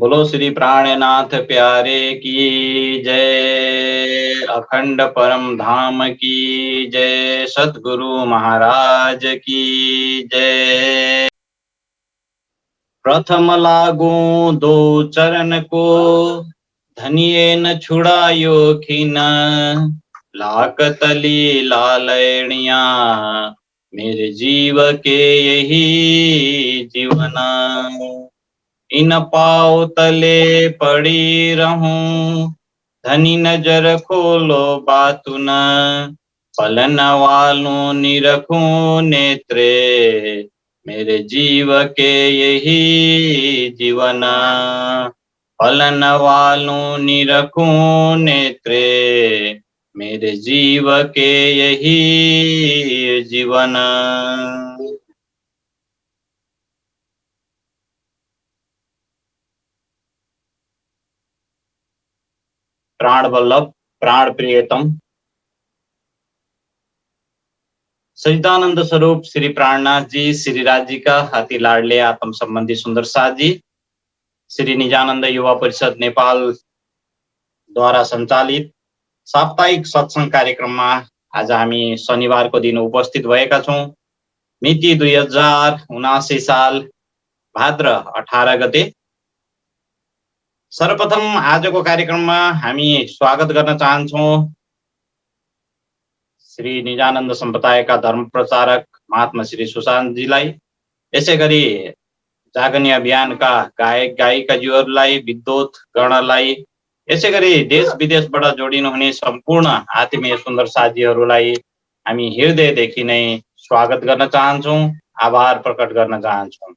बोलो श्री प्राणनाथ प्यारे की जय। अखंड परम धाम की जय। सतगुरु महाराज की जय। प्रथम लागू दो चरण को, धनिये न छुड़ायो खिन। लाक तली लालैणिया, मेरे जीव के यही जीवना। इन पाँव तले पड़ी रहूं, धनी नजर खोलो बातु न। फलन वालों निरखूं नेत्रे, मेरे जीव के यही जीवना। फलन वालों निरखूं नेत्रे, मेरे जीव के यही जीवना। प्राण वल्लभ, प्राण प्रियतम, सच्चिदानंद स्वरूप श्री प्राणनाथ जी, श्री राज जी का अति लाडले आत्म संबंधी सुंदर साथ जी, श्री निजानंद युवा परिषद नेपाल द्वारा सञ्चालित साप्ताहिक सत्संग कार्यक्रममा आज हामी शनिबारको दिन उपस्थित भएका छौं। मिति 2079 साल भाद्र 18 गते। सर्वप्रथम आजको कार्यक्रममा हामी स्वागत गर्न चाहन्छौं श्री निजानन्द सम्प्रदायका धर्म प्रचारक महात्मा श्री सुशान्त जीलाई, यसैगरी जागनी अभियानका गायक गायिकाज्यूहरूलाई, विद्वत गणलाई, यसैगरी देश विदेशबाट जोडिनुहुने सम्पूर्ण आत्मीय सुन्दर साथीहरूलाई हामी हृदयदेखि नै स्वागत गर्न चाहन्छौं, आभार प्रकट गर्न चाहन्छौं।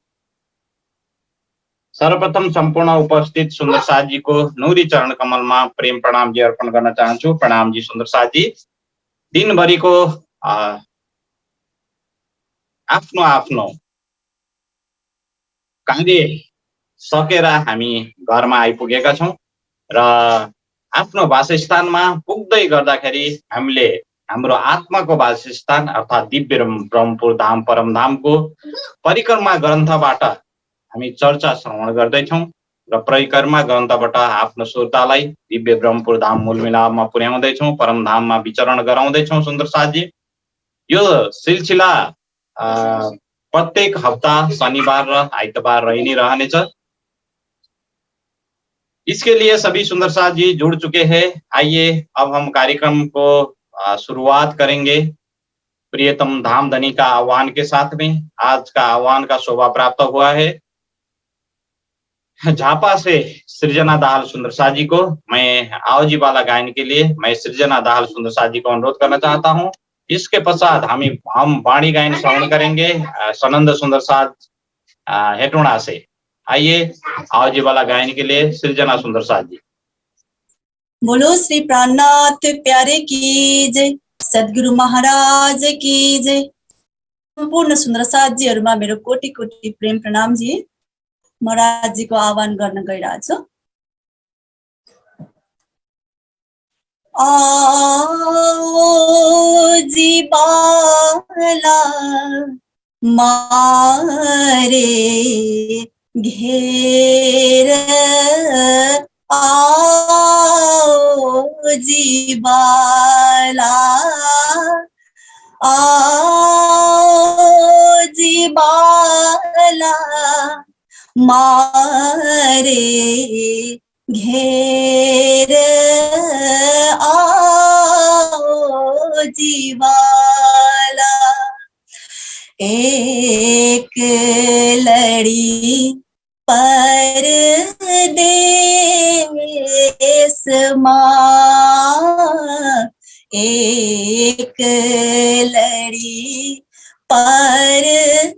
सर्वप्रथम सम्पूर्ण उपस्थित सुन्दर साथीको नुरी चरण कमलमा प्रेम प्रणाम जी अर्पण गर्न चाहन्छु। प्रणाम जी सुन्दर साथी। दिनभरिको आफ्नो आफ्नो कार्य सकेर हामी घरमा आइपुगेका छौं र आफ्नो वासस्थानमा पुग्दै गर्दाखेरि हामीले हाम्रो आत्माको वासस्थान अर्थात् दिव्य ब्रह्मपुर धाम परम धामको परिक्रमा ग्रन्थबाट हामी चर्चा श्रवण गर्दैछौं र परिक्रमा ग्रन्थबाट आफ्नो श्रोतालाई दिव्य ब्रह्मपुर धाम मूलमिलापमा पुर्याउँदैछौं, परम धाममा विचरण गराउँदैछौं। सुन्दर साथी, यो सिलसिला प्रत्येक हप्ता शनिबार र आइतबार रही नै रहनेछ। इसके लिए सभी सुंदर साथ जी जुड़ चुके हैं। आइए अब हम कार्यक्रम को शुरुआत करेंगे प्रियतम धाम धनी का आह्वान के साथ में। आज का आह्वान का शोभा प्राप्त हुआ है झापा से सृजना दाहाल सुंदर साथ जी को। मैं आओजी वाला गायन के लिए मैं सृजना दाहाल सुंदर साथ जी को अनुरोध करना चाहता हूं। इसके पश्चात हम वाणी गायन श्रवण करेंगे सनंद सुंदर साथ हेटुणा से। आइए आओजी वाला गायन के लिए सृजना सुंदर साथ जी। बोलो श्री प्राणनाथ प्यारे की जय, सद्गुरु महाराज की जय। सम्पूर्ण सुन्दर साथीहरुमा मेरो कोटि कोटि प्रेम प्रणाम जी। महाराज जी को आह्वान गर्न गइरहेको छु। आओ जी बाला मारे घेर, आओ जी बाला, आओ जी बाला मारे घेर, आओ जीवाला। एक लड़ी परदेस माँ, एक लड़ी परदेस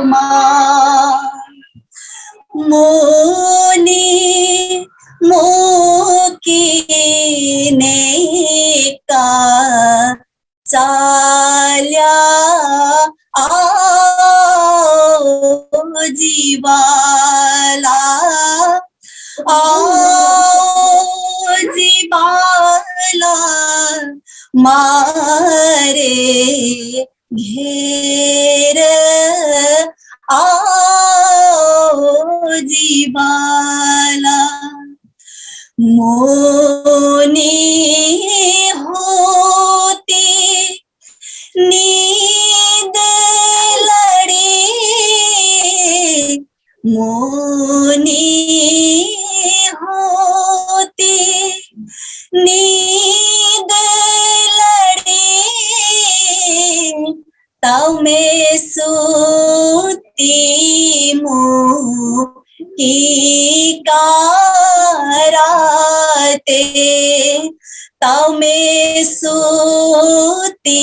माँ। मोनी मोकीने का चाल्या, आओ जीवाला, आओ जीवाला मारे घेर, आओ मोनी होती नींद लड़ी, मोनी होती नींद लड़ी, तब मैं सोती की कराते, तब मैं सोती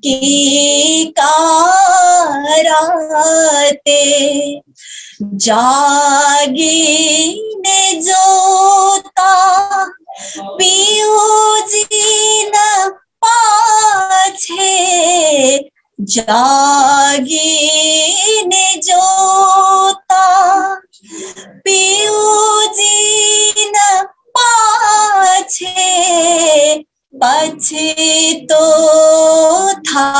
की कराते, जागी ने जोता पियो जी न पाछे, जागी ने जोता पियो जी न पाछे, पछे तो था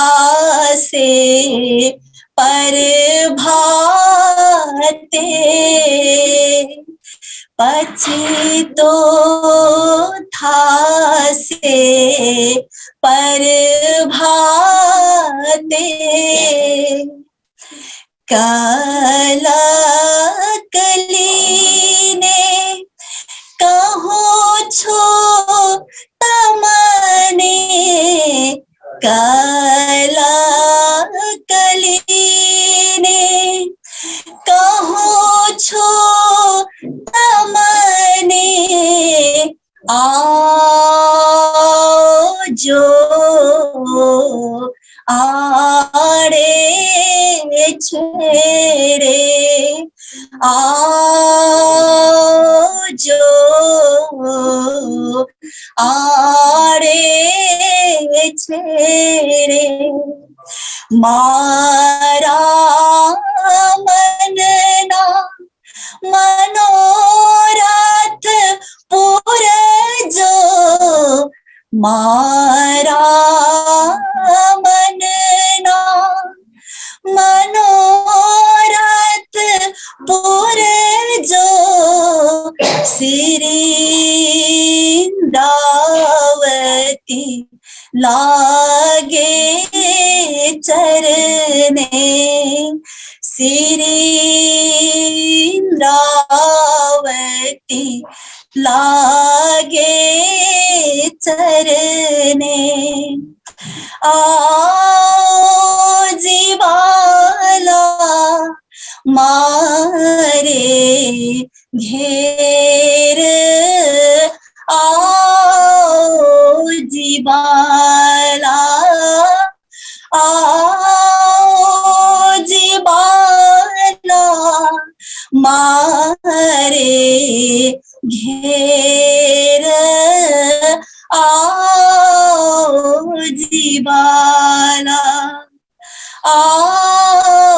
से पर भाते, पछे तो था से पर भाते, काला कली ने कहो छो तमने, काला कली ने कहो छो तमने, जो आड़े छेड़े, जो आड़े छेड़े, मारा मनना मनोरथ पूरे जो, मारा मनना मनोरथ पूरे जो, श्री इंद्रावती लागे चरने, श्री इंद्रावती लागे चरने, आओ जीवाला मारे घेर, आओ जीवाला, आओ जीवाला मारे घेर, आओ जीवाला, आओ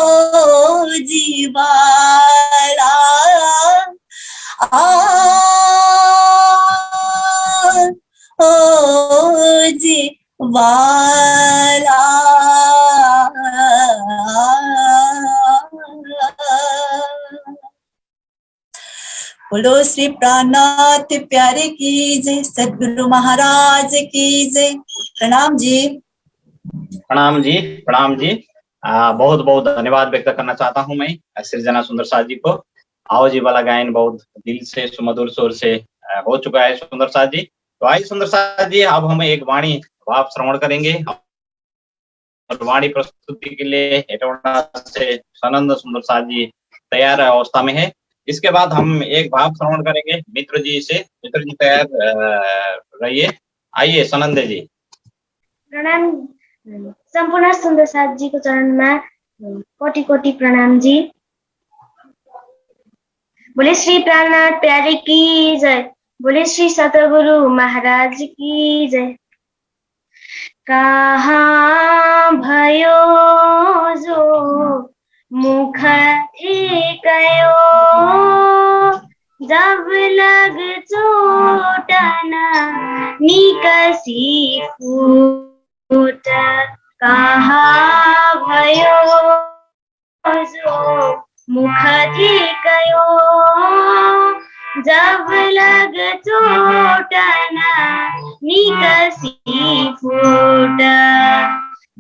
जीवाला, आओ जीवाला। बोलो श्री प्राणनाथ प्यारे की जय, सद्गुरु महाराज की जय। प्रणाम जी। प्रणाम जी, प्रणाम जी। बहुत बहुत धन्यवाद व्यक्त करना चाहता हूं मैं सृजना सुंदर साथ जी को। आओ जी वाला गायन बहुत दिल से सुमधुर स्वर से हो चुका है सुंदर साथ जी। तो आइए सुंदर साथ जी, अब हम एक वाणी भाव श्रवण करेंगे और वाणी प्रस्तुति के लिए हेटौड़ा से सनंद सुंदर साथ जी तैयार अवस्था में है। इसके बाद हम एक भाव श्रवण करेंगे मित्र जी से। मित्र जी तैयार रहिए। आइए सनंद जी। प्रणाम। संपूर्ण सुंदर साथ जी को चरण में कोटि कोटि प्रणाम जी। बोले श्री प्राणनाथ प्यारे की जय, बोले श्री सतगुरु महाराज की जय। कहाँ भयो जो मुख कयो, जब लग चोटन निकसी फूट। कहाँ भयो जो मुख कयो, जब लग चोटना निकसी फूट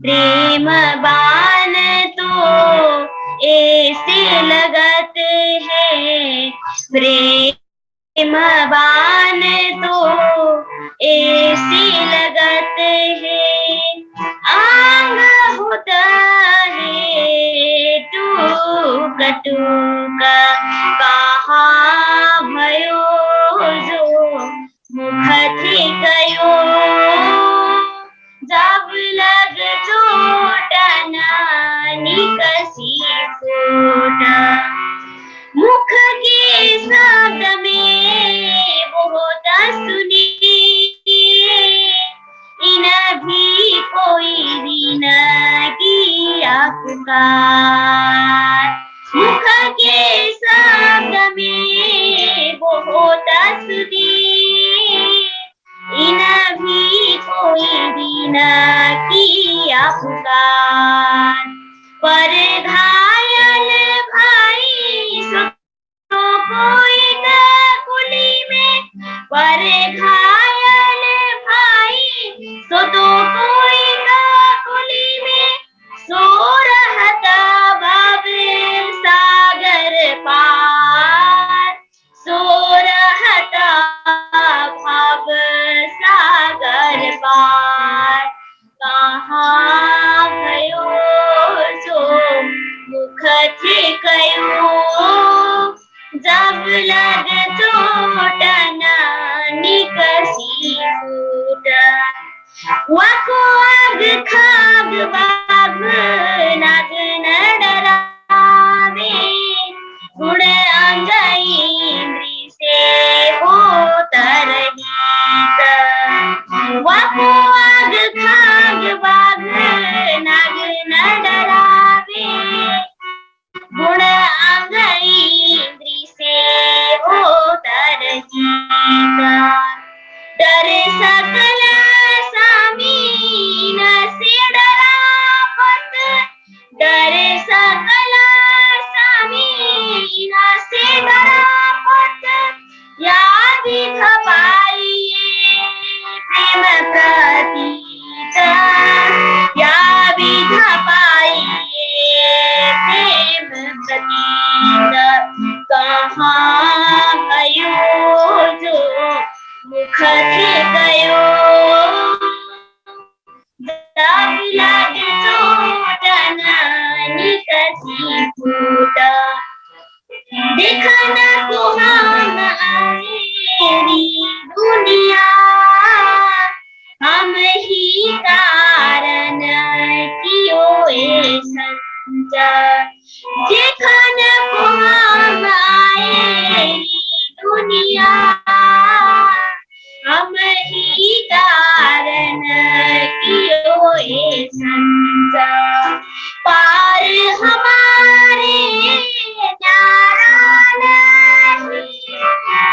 प्रेम बाण तो ऐसे लगते हैं प्रेम बाण तो ऐसे लगते हैं आंग होता है टूक टूक कहाँ भयो जो मुख थी गयो जब लग चोटना निकसी फूट मुख के शब्द में बहुत सुनी इन भी कोई भी न किया पुकार मुख के शब्द में बहुत सुनी इन भी कोई भी न किया पुकार पर घायल भाई सो कोई न कुली में पर घायल भाई सो तो कोई न कुली में सो रहता भव सागर पार सो रहता भव सागर पार कहाँ भयो जो मुख थे कयो जब लग चोटना निकसी फूट वाको आग खाग बाग नाग न डरावे गुण अंगई इंद्री से हो तरहीत वाको आग खाग बाग नाग न डरावे गुण अंगई इंद्री से हो तरहीत डर सकल सामीन से डरावत डर सकल सामीन से डरावत याद खपाइए प्रेम प्रतीत याद खपाइए प्रेम प्रतीत कहाँ भयो जो मुख थे गयो जब लग चोटना निकसी फूट देखना सुहान आएरी दुनिया हम ही कारण कियो ए संजा देखना सुहान आएरी दुनिया हम ही कारण कियो ए संजा पार हमारे न्यारा नहीं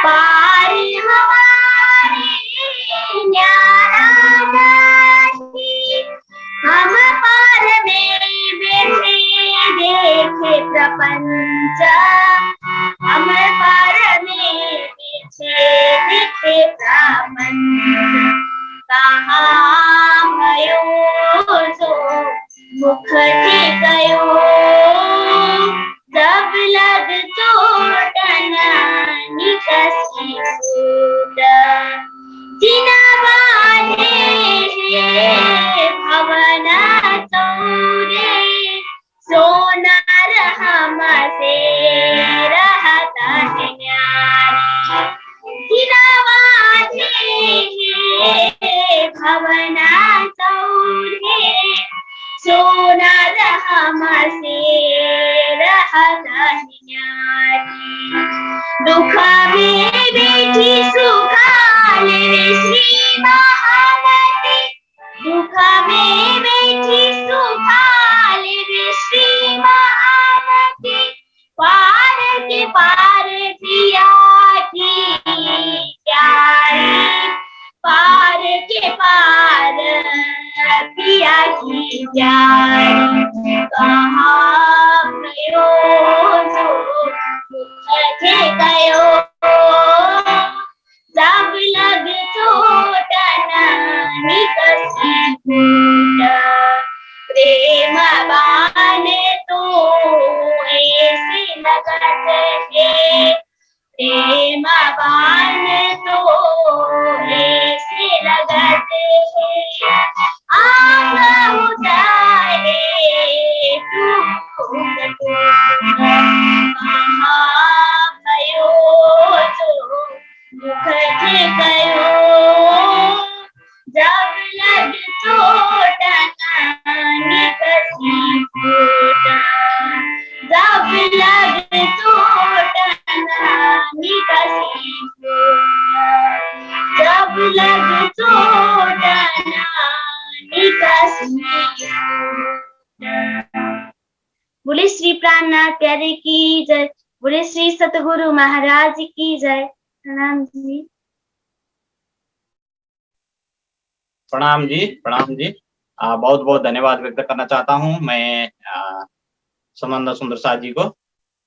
पार हमारे न्यारा नहीं हम पार में बैठे देखे प्रपंच हम पार में पीछे देखे प्रपंच कहाँ भयो जो मुख थे गयो जब लग चोटना निकसी फूट जिना बांधे है भवना चौरे सोनार हमसे रहता है न्यारी जिना बांधे है भवना चौरे सोनार हमसे रहता है न्यारी दुख में बैठी सुखाल श्री महावती दुख में बैठी सुखाल श्री महावती पार के पार पिया की प्यारी पार के पार पिया की प्यारी कहाँ गयो जो मुख थे गयो थे गयो जब लग चोट नानी कसी फूट जब लग चोट नानी कसी फूट जब लग चोट नानी कसी फूट। बोले श्री प्राणनाथ प्यारे की जय। बोले श्री सतगुरु महाराज की जय। प्रणाम जी। प्रणाम जी, प्रणाम जी। बहुत बहुत धन्यवाद व्यक्त करना चाहता हूँ मैं समंदर सुंदर साथ जी को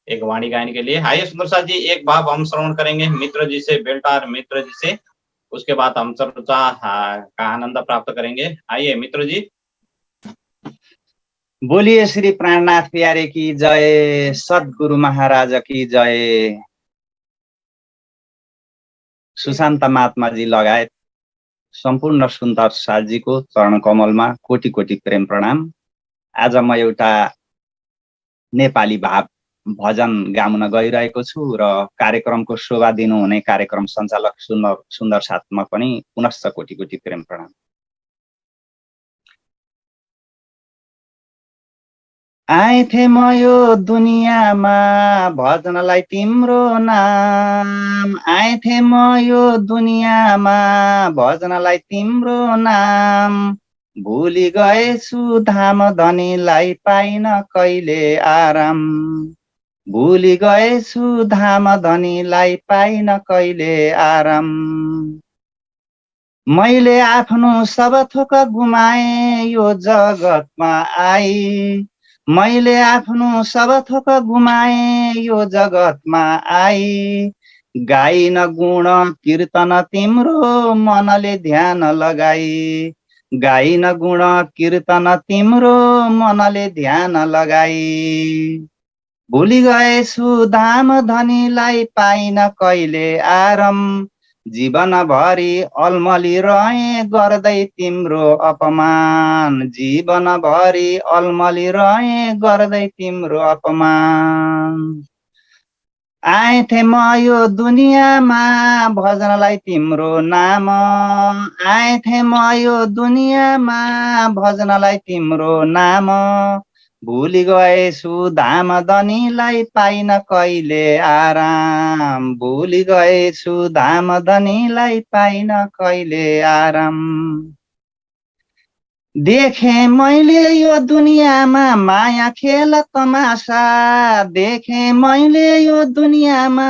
एक वाणी गायन के लिए। आइए सुंदर साथ जी, एक भाव हम श्रवण करेंगे मित्र जी से, बेल्टार मित्र जी से, उसके बाद हम चर्चा का आनंद प्राप्त करेंगे। आइए मित्र जी। बोलिए श्री प्राणनाथ प्यारे की जय, सद्गुरु महाराज की जय। सुशान्त महात्माजी लगायत सम्पूर्ण सुन्दर साथजीको चरण कमलमा कोटि कोटि प्रेम प्रणाम। आज म एउटा नेपाली भाव भजन गाउन गइरहेको छु र कार्यक्रमको शोभा दिनुहुने कार्यक्रम सञ्चालक सुन्दर साथमा पनि पुनश्च कोटि कोटि प्रेम प्रणाम। आएथे म यो दुनियाँमा भजनलाई तिम्रो नाम, आएथे म यो दुनियाँमा भजनलाई तिम्रो नाम, भुली गएछु धाम धनीलाई पाइन कहिले आराम, भुली गएछु धाम धनीलाई पाइन कहिले आराम। मैले आफ्नो सब थोक गुमाए यो जगतमा आई, मैले आफ्नो सब थोक गुमाए यो जगतमा आई, गाइन गुण कीर्तन तिम्रो मनले ध्यान लगाई, गाइन गुण कीर्तन तिम्रो मनले ध्यान लगाई, भुली गएछु धाम धनीलाई पाइन कहिले आराम, जीवनभरि अलमली रहे गर्दै तिम्रो अपमान, जीवनभरि अलमली रहे गर्दै तिम्रो अपमान। आएथे म यो दुनियाँमा भजनलाई तिम्रो नाम, आएथे म यो दुनियाँमा भजनलाई तिम्रो नाम, भुली गएछु धाम धनीलाई पाइन कहिले आराम, भुली गएछु धाम धनीलाई पाइन कहिले आराम। देखे मैले यो दुनियाँमा माया खेल तमासा, देखे मैले यो दुनियाँमा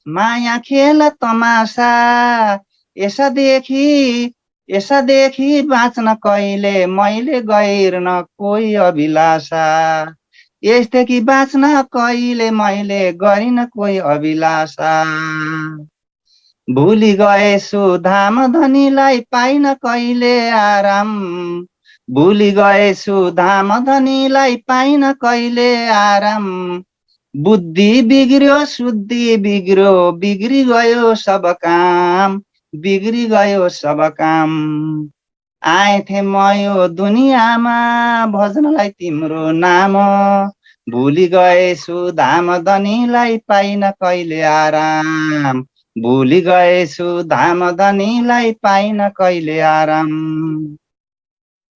माया खेल तमासा, यसा देखि बाँच्न कहिले मैले गैर्न कोही अभिलाषा, यसदेखि बाँच्न कहिले मैले गरिन कोही अभिलाषा, भुली गएछु धाम धनीलाई पाइन कहिले आराम, भुली गएछु धाम धनीलाई पाइन कहिले आराम, बुद्धि बिग्रियो शुद्धि बिग्रियो बिग्री गयो सब काम, बिग्री गयो सब काम। आएथे म यो दुनियाँमा भजनलाई तिम्रो नाम, भुली गएछु धाम धनीलाई पाइन कहिले आराम, भुली गएछु धाम धनीलाई पाइन कहिले आराम।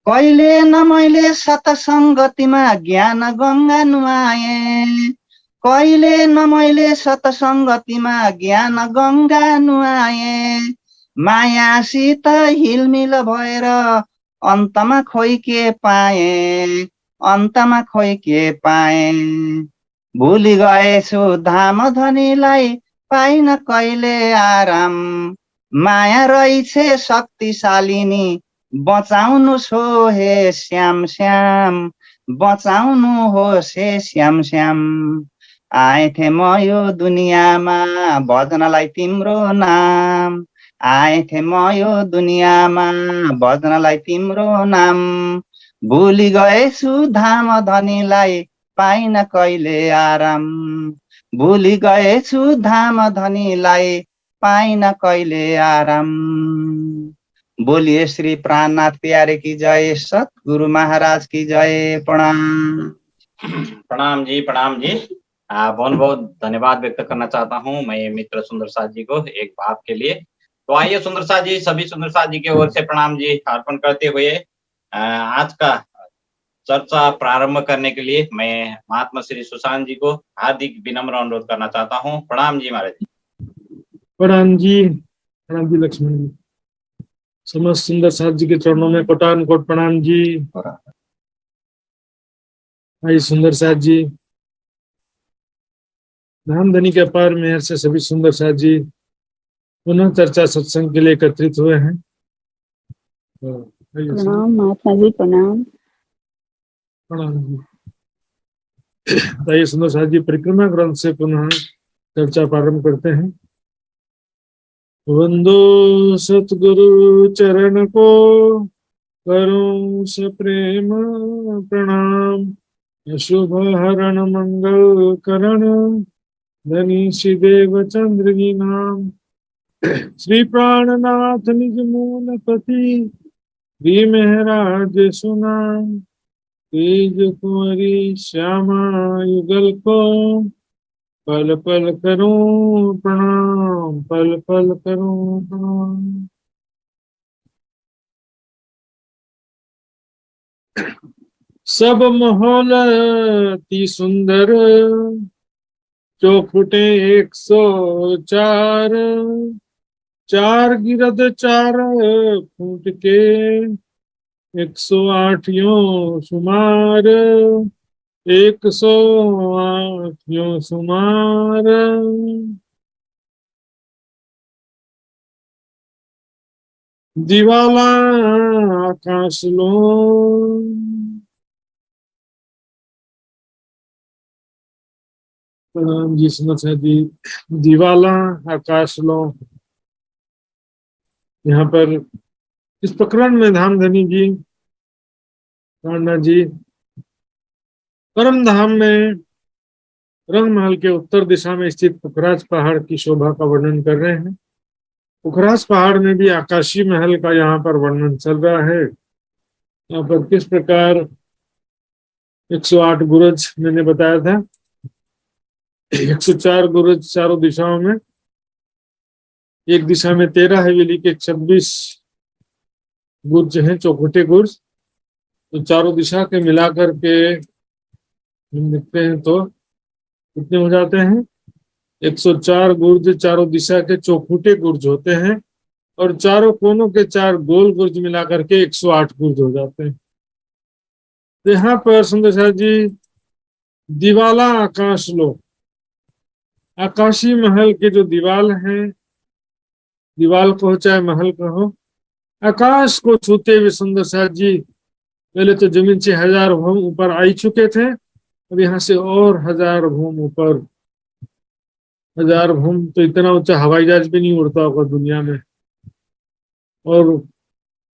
कहिले न मैले सतसङ्गतिमा ज्ञान गङ्गा नुहाए, कहिले न मैले सतसङ्गतिमा ज्ञान गङ्गा नुहाए, मायासित हिलमिल भएर अन्तमा खोइ के पाए, अन्तमा खोइ के पाए, भुली गएछु धाम धनीलाई पाइन कहिले आराम, माया रहेछे शक्तिशालिनी बचाउनु छो हे श्याम श्याम, बचाउनु होस् हे श्याम श्याम। आएथे म यो दुनियाँमा भजनलाई तिम्रो नाम, आएथे म यो दुनियाँमा भजनलाई तिम्रो नाम, भुली गएछु धाम धनीलाई पाइन कहिले आराम, भुली गएछु धाम धनीलाई पाइन कहिले आराम। बोलिए श्री प्राणनाथ प्यारे की जय, सतगुरु महाराज की जय। प्रणाम। प्रणाम जी, प्रणाम जी। बहुत बहुत धन्यवाद व्यक्त करना चाहता हूँ मैं मित्र सुंदर साथ जी को एक भाव के लिए। तो आइए सुंदर साथ जी, सभी सुंदर साथ जी की ओर से प्रणाम जी अर्पण करते हुए आज का चर्चा प्रारंभ करने के लिए मैं महात्मा श्री सुशांत जी को हार्दिक विनम्र अनुरोध करना चाहता हूँ। प्रणाम जी महाराज जी। प्रणाम जी लक्ष्मण जी। समस्त सुंदर साथ जी के चरणों में कोटान कोट प्रणाम जी। भाई सुंदर साथ जी, धामधनी के अपार मेहर से सभी सुंदर साथ जी पुनः चर्चा सत्संग के लिए एकत्रित हुए हैं। प्रणाम महात्मा जी, प्रणाम। प्रणाम जी। आइए सुंदर साथ जी परिक्रमा ग्रंथ से पुनः चर्चा प्रारंभ करते हैं। वंदो सतगुरु चरण को करूं सप्रेम प्रणाम, शुभ हरण मंगल करण धनी श्री देव चंद्र जी नाम। श्री प्राणनाथ निज मूल पति श्री महराज सुनाम, तेज कुंवरी श्यामा युगल को पल पल करूं प्रणाम, पल पल करूं प्रणाम। सब माहौल अति सुंदर, चौखुटे 104, चार गिरद 4 फूट के 108 यों सुमार, 108 यों सुमार। दिवाला आकाश लो, प्रणाम जी समझा जी। दिवाला आकाश लो, यहाँ पर इस प्रकरण में धामधनी जी, राणा जी परम धाम में रंग महल के उत्तर दिशा में स्थित पुखराज पहाड़ की शोभा का वर्णन कर रहे हैं। पुखराज पहाड़ में भी आकाशीय महल का यहाँ पर वर्णन चल रहा है। यहाँ पर किस प्रकार 108 गुरज मैंने बताया था, 104 गुरज चारों दिशाओं में, एक दिशा में 13 हवेली के 26 गुर्ज हैं, चौखुटे गुर्ज। तो चारों दिशा के मिलाकर के हम देखते हैं तो कितने हो जाते हैं, 104 गुर्ज चारों दिशा के चौखुटे गुर्ज होते हैं, और चारों कोनों के 4 गोल गुर्ज मिलाकर के 108 गुर्ज हो जाते हैं। तो यहाँ पर सुंदर साथ जी, दिवाला आकाश लो, आकाशी महल के जो दीवाल है, दीवाल को चाहे महल कहो, आकाश को छूते हुए सुंदर साथ जी पहले तो जमीन से 1000 भूम ऊपर आ चुके थे, अब यहाँ से और 1000 भूम ऊपर। 1000 भूम तो इतना ऊंचा हवाई जहाज भी नहीं उड़ता होगा दुनिया में। और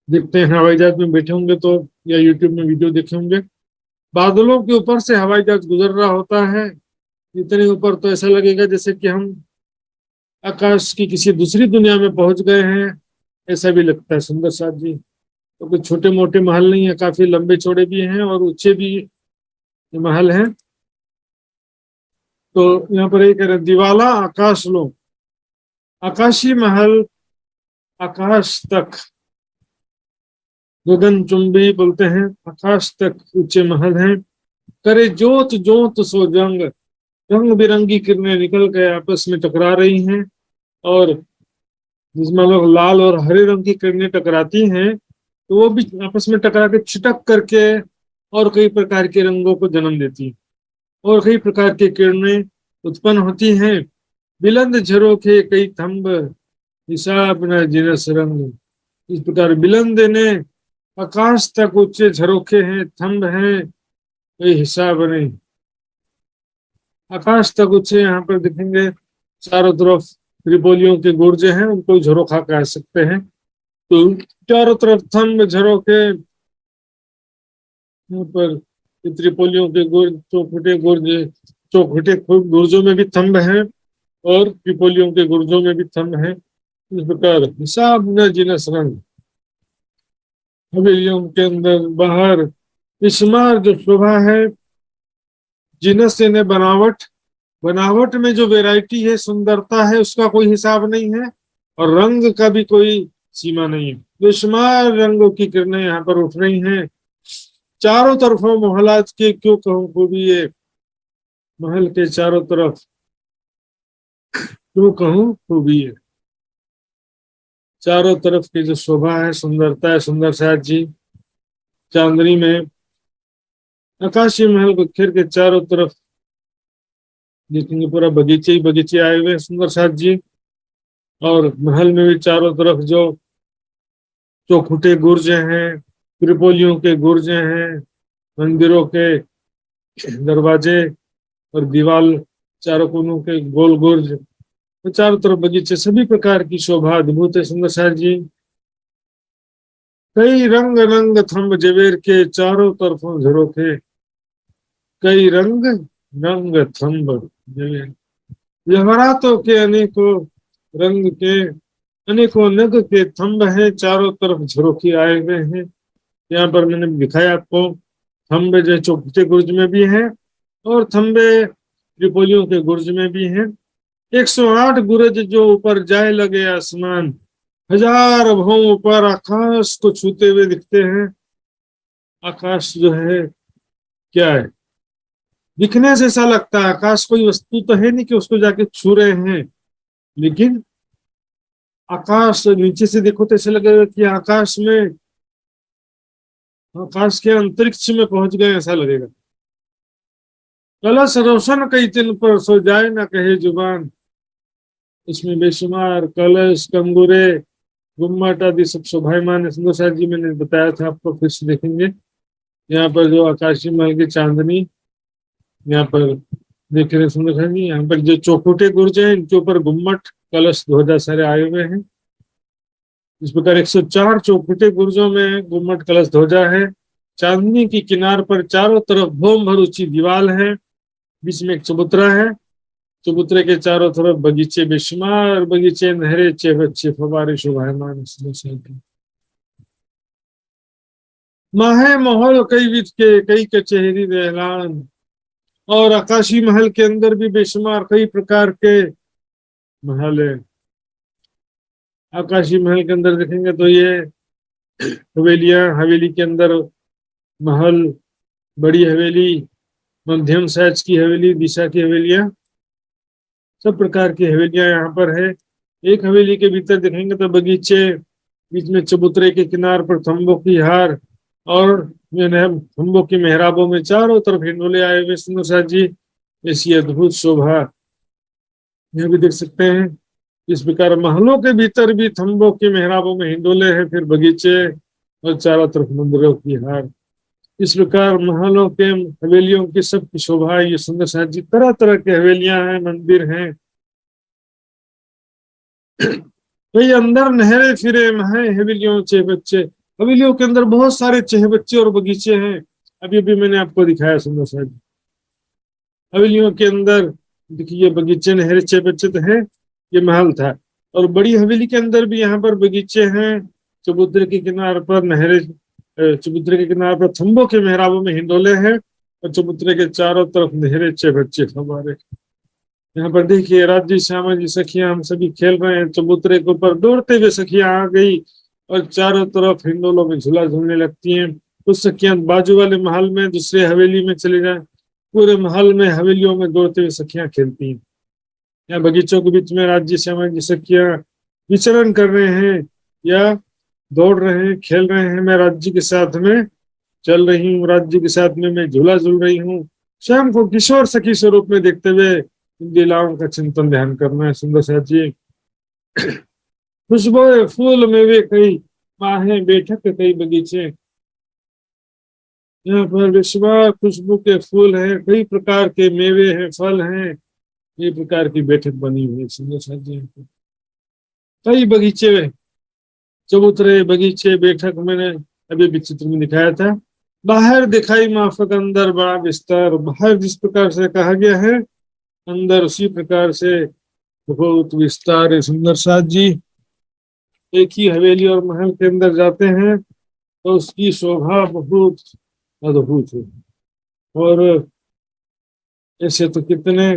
देखते हैं हवाई जहाज में बैठे होंगे तो, या यूट्यूब में वीडियो देखे होंगे, बादलों के ऊपर से हवाई जहाज गुजर रहा होता है इतने ऊपर, तो ऐसा लगेगा जैसे कि हम आकाश की किसी दूसरी दुनिया में पहुंच गए हैं, ऐसा भी लगता है सुंदर साथ जी। तो कुछ छोटे मोटे महल नहीं है, काफी लंबे चौड़े भी हैं और ऊंचे भी महल हैं। तो यहाँ पर एक दिवाला आकाश लो, आकाशी महल आकाश तक, गगन चुंबी बोलते हैं, आकाश तक ऊंचे महल हैं। करे जोत जोत सो जंग, रंग बिरंगी किरणें निकल के आपस में टकरा रही हैं, और जिसमें लोग लाल और हरे रंग की किरणें टकराती हैं तो वो भी आपस में टकरा के छिटक करके और कई प्रकार के रंगों को जन्म देती हैं, और कई प्रकार की किरणें उत्पन्न होती हैं। बिलंद झरोखे कई थंब, हिसाब न जिनस रंग। इस प्रकार बिलंद ने आकाश तक ऊंचे झरोखे हैं, थंब हैं, कोई हिसाब नहीं। आकाश तक ऊंचे यहाँ पर दिखेंगे, चारों तरफ त्रिपोलियों के गुर्ज हैं, उनको झरोखा कह सकते हैं। तो चारों तरफ थंब झरोखे, यहाँ पर त्रिपोलियों के गुर्ज, चौखुटे गुर्ज, चौखुटे गुर्जों में भी थंब हैं और त्रिपोलियों के गुर्जों में भी थंब हैं। इस प्रकार हिसाब न जिनस रंग, हवेलियों के अंदर बाहर इस्मार जो शोभा है, जिनस ने बनावट, बनावट में जो वैरायटी है, सुंदरता है, उसका कोई हिसाब नहीं है। और रंग का भी कोई सीमा नहीं है। बेशुमार रंगों की किरणें यहाँ पर उठ रही हैं। चारों तरफों महलात के क्यों कहूँ खूबी है, महल के चारों तरफ क्यों कहूँ खूबी है। चारों तरफ की जो शोभा है, सुंदरता है, सुंदर साज जी चांदनी में आकाशीय महल को घेर के चारों तरफ देखेंगे पूरा बगीचे ही बगीचे आए हुए हैं सुंदर साज जी। और महल में भी चारों तरफ जो चौखुटे गुर्जे हैं, त्रिपोलियों के गुर्जे हैं, मंदिरों के दरवाजे और दीवार, चारों कोनों के गोल गुर्ज, तो चारों तरफ बगीचे, सभी प्रकार की शोभा अद्भुत है सुंदर साज जी। कई रंग रंग थंब जवेर के चारों तरफों झरोखे, कई रंग रंग थंब जवेर, जवाहरातों के अनेकों रंग के अनेकों नग के थंब है, चारों तरफ झरोखे आए हुए हैं। यहाँ पर मैंने दिखाया आपको, थंबे जो चौखुटे गुर्ज में भी है और थंबे त्रिपोलियों के गुर्ज में भी है। 108 गुरज जो ऊपर जाए लगे आसमान, हजार भवों पर आकाश को छूते हुए दिखते हैं। आकाश जो है क्या है, दिखने से ऐसा लगता है आकाश कोई वस्तु तो है नहीं कि उसको जाके छू रहे हैं, लेकिन आकाश नीचे से देखो तो ऐसा लगेगा कि आकाश में, आकाश के अंतरिक्ष में पहुंच गए ऐसा लगेगा। कलश रोशन कई दिन पर सो जाए ना कहे जुबान, इसमें बेशुमार कलश, कंगूरे, गुम्मट आदि सब शोभायमान है। सुंदर साज जी मैंने बताया था आपको, फिर से देखेंगे। यहाँ पर जो आकाशीय महल की चांदनी यहाँ पर देख रहे हैं सुंदर साज जी। यहाँ पर जो चौखुटे गुर्ज हैं इनके ऊपर गुम्मट कलश ध्वजा सारे आए हुए हैं। इस प्रकार 104 चौखुटे गुर्जों में गुम्मट कलश ध्वजा है। चांदनी की किनार पर चारों तरफ भौम भर ऊंची दीवार है, बीच में एक चबूतरा है। चबूतरे के चारों तरफ बगीचे, बेशुमार बगीचे, नहरे, चे बच्चे, फवारे शोभायमान। माहे माहौल कई विध के, कई कचहरी रहलान, और आकाशी महल के अंदर भी बेशुमार कई प्रकार के महल है। आकाशी महल के अंदर देखेंगे तो ये हवेलियां, हवेली के अंदर महल, बड़ी हवेली, मध्यम साइज की हवेली, दिशा की हवेलियां, सब प्रकार की हवेलियां यहाँ पर है। एक हवेली के भीतर देखेंगे तो बगीचे, बीच में चबूतरे के किनार पर थम्बों की हार, और थम्बों की मेहराबों में चारों तरफ हिंडोले आए हुए सुंदर साज जी। ऐसी अद्भुत शोभा यह भी देख सकते हैं। इस प्रकार महलों के भीतर भी थम्बों की मेहराबों में हिंडोले हैं, फिर बगीचे और चारों तरफ मंदिरों की हार। इस प्रकार महलों के, हवेलियों की सबकी शोभा ये सुंदर साज जी। तरह तरह की हवेलियां हैं, मंदिर हैं, कई अंदर नहरे फिरे महे हवेलियों चे बच्चे, हवेलियों के अंदर बहुत सारे चेह बच्चे और बगीचे हैं। अभी अभी मैंने आपको दिखाया सुंदर साज। हवेलियों के अंदर देखिए बगीचे, नहरे, चे बच्चे तो है, ये महल था। और बड़ी हवेली के अंदर भी यहाँ पर बगीचे हैं, चबूतरे के किनार पर नहरे, चबूतरे के किनारे पर थम्बों के मेहराबों में हिंडोले हैं, और चबूतरे के चारों तरफ नहरे, चे बच्चे हमारे। यहाँ पर देखिए राज्य श्यामा जी सखियां हम सभी खेल रहे हैं। चबूतरे के ऊपर दौड़ते हुए सखियां आ गई और चारों तरफ हिंडोलों में झूला झूलने लगती हैं। कुछ सखियां बाजू वाले महल में, दूसरे हवेली में चले जाए, पूरे महल में हवेलियों में दौड़ते हुए सखियां खेलती हैं। या बगीचों के बीच में राज्य श्यामा जी सखियां विचरण कर रहे हैं या दौड़ रहे हैं, खेल रहे हैं। मैं राज्य के साथ में चल रही हूँ, राज्य के साथ में मैं झूला झूल रही हूँ। शाम को किशोर सखी स्वरूप में देखते हुए इन लीलाओं का चिंतन ध्यान करना है सुंदर साज जी। खुशबू फूल मेवे कई माहे बैठक कई बगीचे, यहाँ पर बेशुमार खुशबू के फूल हैं, कई प्रकार के मेवे हैं, फल हैं, कई प्रकार की बैठक बनी हुई है सुंदर साज जी। कई बगीचे, चबूतरे, बगीचे, बैठक मैंने अभी भी चित्र में दिखाया था। बाहर दिखाई माफक अंदर बड़ा विस्तार, बाहर जिस प्रकार से कहा गया है अंदर उसी प्रकार से बहुत विस्तार है सुंदर साज जी। एक ही हवेली और महल के अंदर जाते हैं तो उसकी शोभा बहुत अद्भुत है। और ऐसे तो कितने,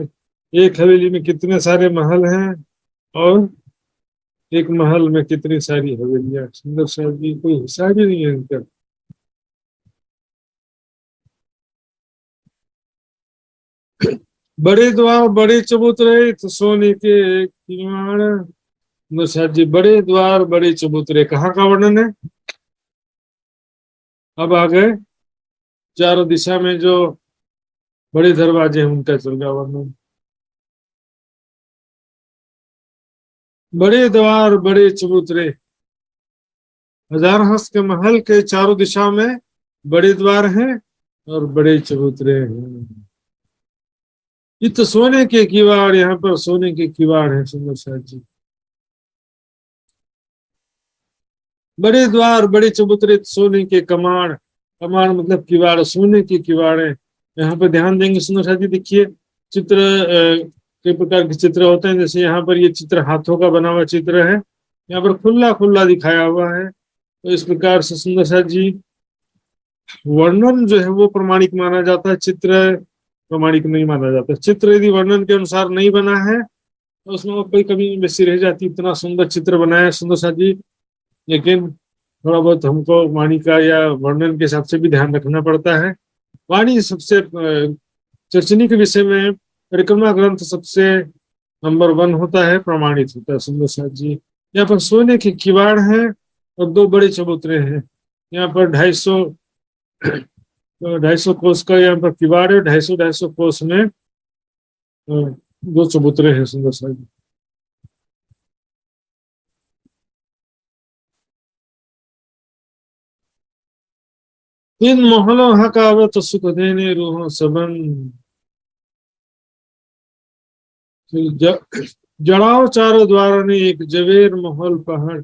एक हवेली में कितने सारे महल हैं और एक महल में कितनी सारी हवेलियां, सुंदर साहब जी, कोई हिसाब ही नहीं है इनका। बड़े द्वार बड़े चबूतरे तो सोने के किवाड़। सुंदर साहब जी, बड़े द्वार बड़े चबूतरे कहाँ का वर्णन है? अब आ गए चारों दिशा में जो बड़े दरवाजे हैं उनका चल रहा वर्णन। बड़े द्वार बड़े चबूतरे, हजार हंस के महल के चारों दिशा में बड़े द्वार हैं और बड़े चबूतरे हैं। ये तो सोने के किवाड़, यहाँ पर सोने के किवाड़ है सुंदर साहब जी। बड़े द्वार बड़े चबूतरे, सोने के कमाड़, कमाड़ मतलब किवाड़, सोने के किवाड़ है। यहाँ पर ध्यान देंगे सुंदर साहब जी, देखिए चित्र कई प्रकार के चित्र होते हैं। जैसे यहाँ पर ये चित्र हाथों का बना हुआ चित्र है, यहाँ पर खुला खुला दिखाया हुआ है। तो इस प्रकार से सुंदर साहब जी वर्णन जो है वो प्रमाणिक माना जाता है, चित्र प्रमाणिक नहीं माना जाता। चित्र यदि वर्णन के अनुसार नहीं बना है तो उसमें वो कोई कमी बेसी रह जाती। इतना सुंदर चित्र बनाया है सुंदर साहब जी, लेकिन थोड़ा बहुत हमको वाणी का या वर्णन के हिसाब से भी ध्यान रखना पड़ता है। वाणी सबसे चर्चनी के विषय में परिक्रमा ग्रंथ सबसे नंबर 1 होता है, प्रमाणित होता है सुंदर साहब जी। यहाँ पर सोने के किवाड़ हैं और 2 बड़े चबूतरे हैं। यहाँ पर 250 कोस का यहाँ पर किवाड़ है, 250 कोस में 2 चबूतरे हैं सुंदर साहब जी। इन महलों हकावत सुख देने रूहों सबन। जड़ाओ चारों द्वारों ने एक जवेर महल पहाड़,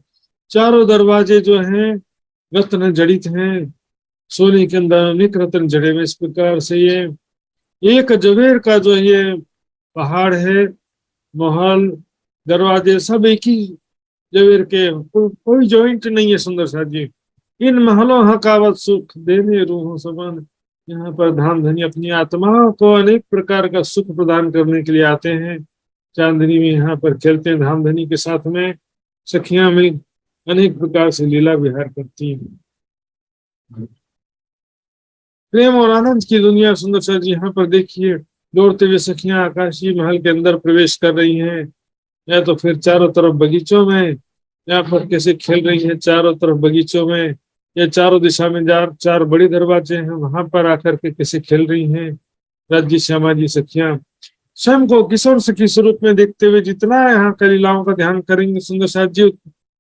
चारों दरवाजे जो हैं रत्न जड़ित हैं, सोने के अंदर अनेक रत्न जड़े हुए। इस प्रकार से ये एक जवेर का जो ये पहाड़ है, महल दरवाजे सब एक ही जवेर के, कोई जॉइंट नहीं है सुंदर साहब जी। इन महलों हकावत सुख देने रूहों सबन। यहाँ पर धाम धनी अपनी आत्माओं को अनेक प्रकार का सुख प्रदान करने के लिए आते हैं। चांदनी में यहाँ पर खेलते हैं, धाम धनी के साथ में सखियां में अनेक प्रकार से लीला विहार करती हैं। प्रेम और आनंद की दुनिया सुंदर साहब जी, यहाँ पर देखिए दौड़ते हुए सखियां आकाशीय महल के अंदर प्रवेश कर रही हैं, या तो फिर चारों तरफ बगीचों में, यहाँ पर कैसे खेल रही हैं चारों तरफ बगीचों में, या चारों दिशा में 4 बड़े दरवाजे हैं वहां पर आकर के कैसे खेल रही हैं राज्य श्यामा जी सखियां। स्वयं को किशोर सखी स्वरूप में देखते हुए जितना यहाँ का लीलाओं का ध्यान करेंगे सुंदर साहब जी,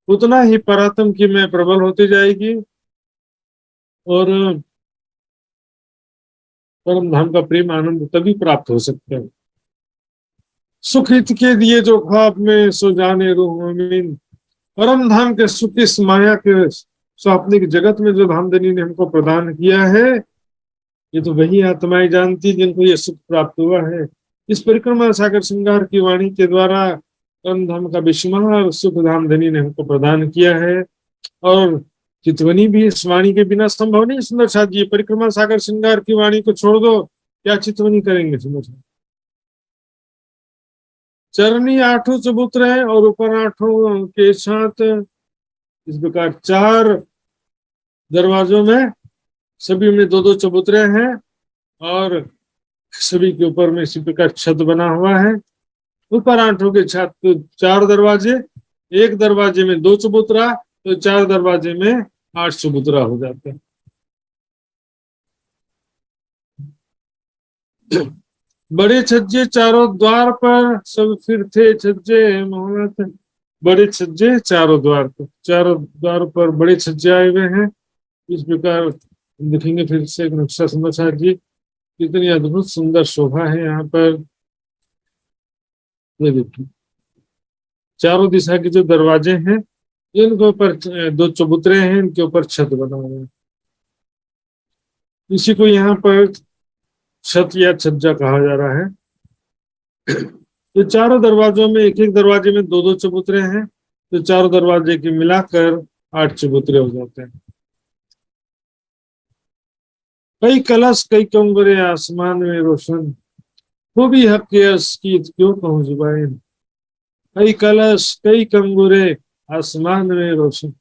उतना ही परात्म की में प्रबल होती जाएगी और परम धाम का प्रेम आनंद तभी प्राप्त हो सकता है। सुख हित के दिए जो ख्वाब में सो जाने रूहों में। परम धाम के सुख इस माया के स्वाप्निक जगत में जो धामधनी ने हमको प्रदान किया है, ये तो वही आत्माएं जानती जिनको ये सुख प्राप्त हुआ है। इस परिक्रमा सागर श्रृंगार की वाणी के द्वारा परम धाम का बेशुमार सुख धामधनी ने हमको प्रदान किया है, और चितवनी भी इस वाणी के बिना संभव नहीं। सुंदर साहब जी, परिक्रमा सागर श्रृंगार की वाणी को छोड़ दो, क्या चितवनी करेंगे सुंदर साहब। चरनी 8 चबूतरे हैं और ऊपर 8 के साथ इस प्रकार 4 दरवाजों में, सभी में 2-2 चबूतरे हैं और सभी के ऊपर में इसी प्रकार छत बना हुआ है। ऊपर 8 के छत 4 दरवाजे, एक दरवाजे में 2 चबूतरा, तो 4 दरवाजे में 8 चबूतरा हो जाता है। बड़े छज्जे चारों द्वार पर सब फिर थे छज्जे मोहलत। बड़े छज्जे चारों द्वार पर, चारों द्वार पर बड़े छज्जे आए हुए हैं। इस प्रकार दिखेंगे फिर से एक नक्शा सुंदर साहब जी, कितनी अद्भुत सुंदर शोभा है यहाँ पर। ये देखिए चारों दिशा के जो दरवाजे हैं इनके ऊपर 2 चबूतरे हैं, इनके ऊपर छत बना हुआ है। इसी को यहाँ पर छत या छज्जा कहा जा रहा है। तो चारों दरवाजों में एक दरवाजे में 2-2 चबूतरे हैं, तो चारों दरवाजे के मिलाकर 8 चबूतरे हो जाते हैं। कई कलश कई कंगरे आसमान में रोशन, खूबी हक की क्यों कहूँ जुबान। कई कलश कई कंगुरे आसमान में रोशन।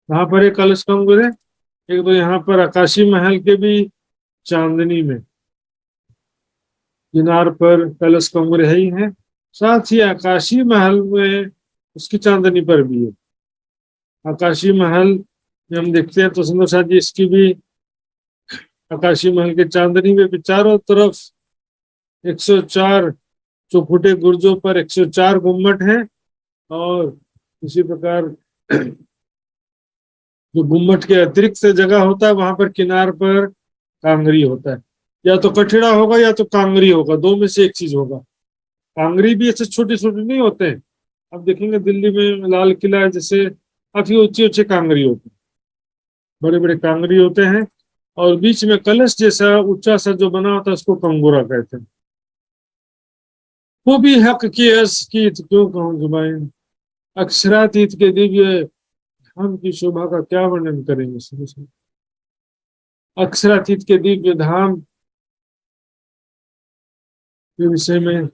वहां पर एक कलश कंगुर है, एक तो यहाँ पर आकाशी महल के भी चांदनी में किनार पर कलश कंगुर है ही है, साथ ही आकाशी महल में उसकी चांदनी पर भी है। आकाशी महल में हम देखते हैं तो सुंदर साथ जी इसकी भी आकाशी महल के चांदनी में भी चारों तरफ 104 चौखुटे गुर्जों पर 104 गुम्मट हैं, और इसी प्रकार जो गुम्मट के अतिरिक्त से जगह होता है वहां पर किनार पर कांगरी होता है। या तो कठड़ा होगा या तो कांगरी होगा, दो में से एक चीज होगा। कांगरी भी ऐसे छोटे छोटे नहीं होते हैं, अब देखेंगे दिल्ली में लाल किला है, जैसे काफी ऊंचे ऊंचे कांगरी होते हैं, बड़े बड़े कांगरी होते हैं, और बीच में कलश जैसा ऊंचा सा जो बना होता है उसको कंगोरा कहते हैं। वो भी हक की हस की क्यों कहूँ जुबान, अक्षरातीत के दिव्य धाम की शोभा का क्या वर्णन करेंगे। अक्षरातीत के दिव्य धाम के विषय में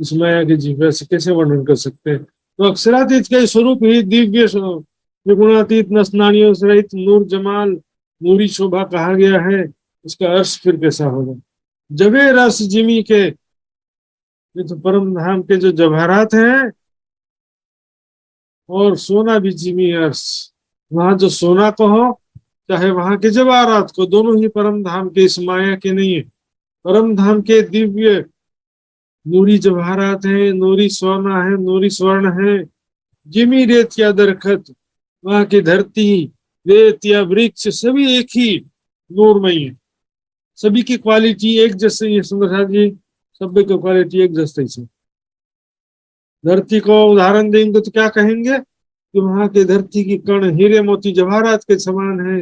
इस माया की जीवा से कैसे वर्णन कर सकते हैं। तो अक्षरातीत का स्वरूप ही दिव्य गुणातीत नस्नानियों से रहित नूर जमाल नूरी शोभा कहा गया है। इसका अर्थ फिर कैसा होगा। जबे रस जिमी के, ये तो परम धाम के जो जवाहरात हैं, और सोना भी जिमी अर्श, वहां जो सोना कहो चाहे वहां के जवाहरात को, दोनों ही परम धाम के इस माया के नहीं है। परम धाम के दिव्य नूरी जवाहरात है, नूरी सोना है, नूरी स्वर्ण है। जिमी रेत या दरखत, वहां की धरती रेत या वृक्ष सभी एक ही नूरमयी है, सभी की क्वालिटी एक जैसे ही। सुंदर जी सभी की क्वालिटी एक जैसे ही। धरती को उदाहरण देंगे तो क्या कहेंगे कि वहां के धरती की कण हीरे मोती जवाहरात के समान है,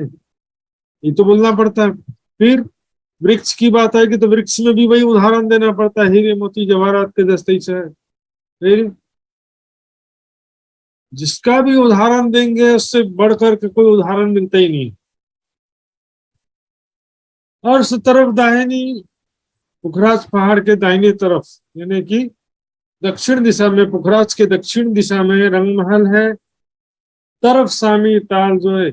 ये तो बोलना पड़ता है। फिर वृक्ष की बात आएगी तो वृक्ष में भी वही उदाहरण देना पड़ता है, हीरे मोती जवाहरात के दस्ते से है। फिर जिसका भी उदाहरण देंगे उससे बढ़कर के कोई उदाहरण मिलता ही नहीं। और उस तरफ दाहिनी पुखराज पहाड़ के दाहिनी तरफ यानी कि दक्षिण दिशा में, पुखराज के दक्षिण दिशा में रंगमहल है। तरफ सामी ताल जो है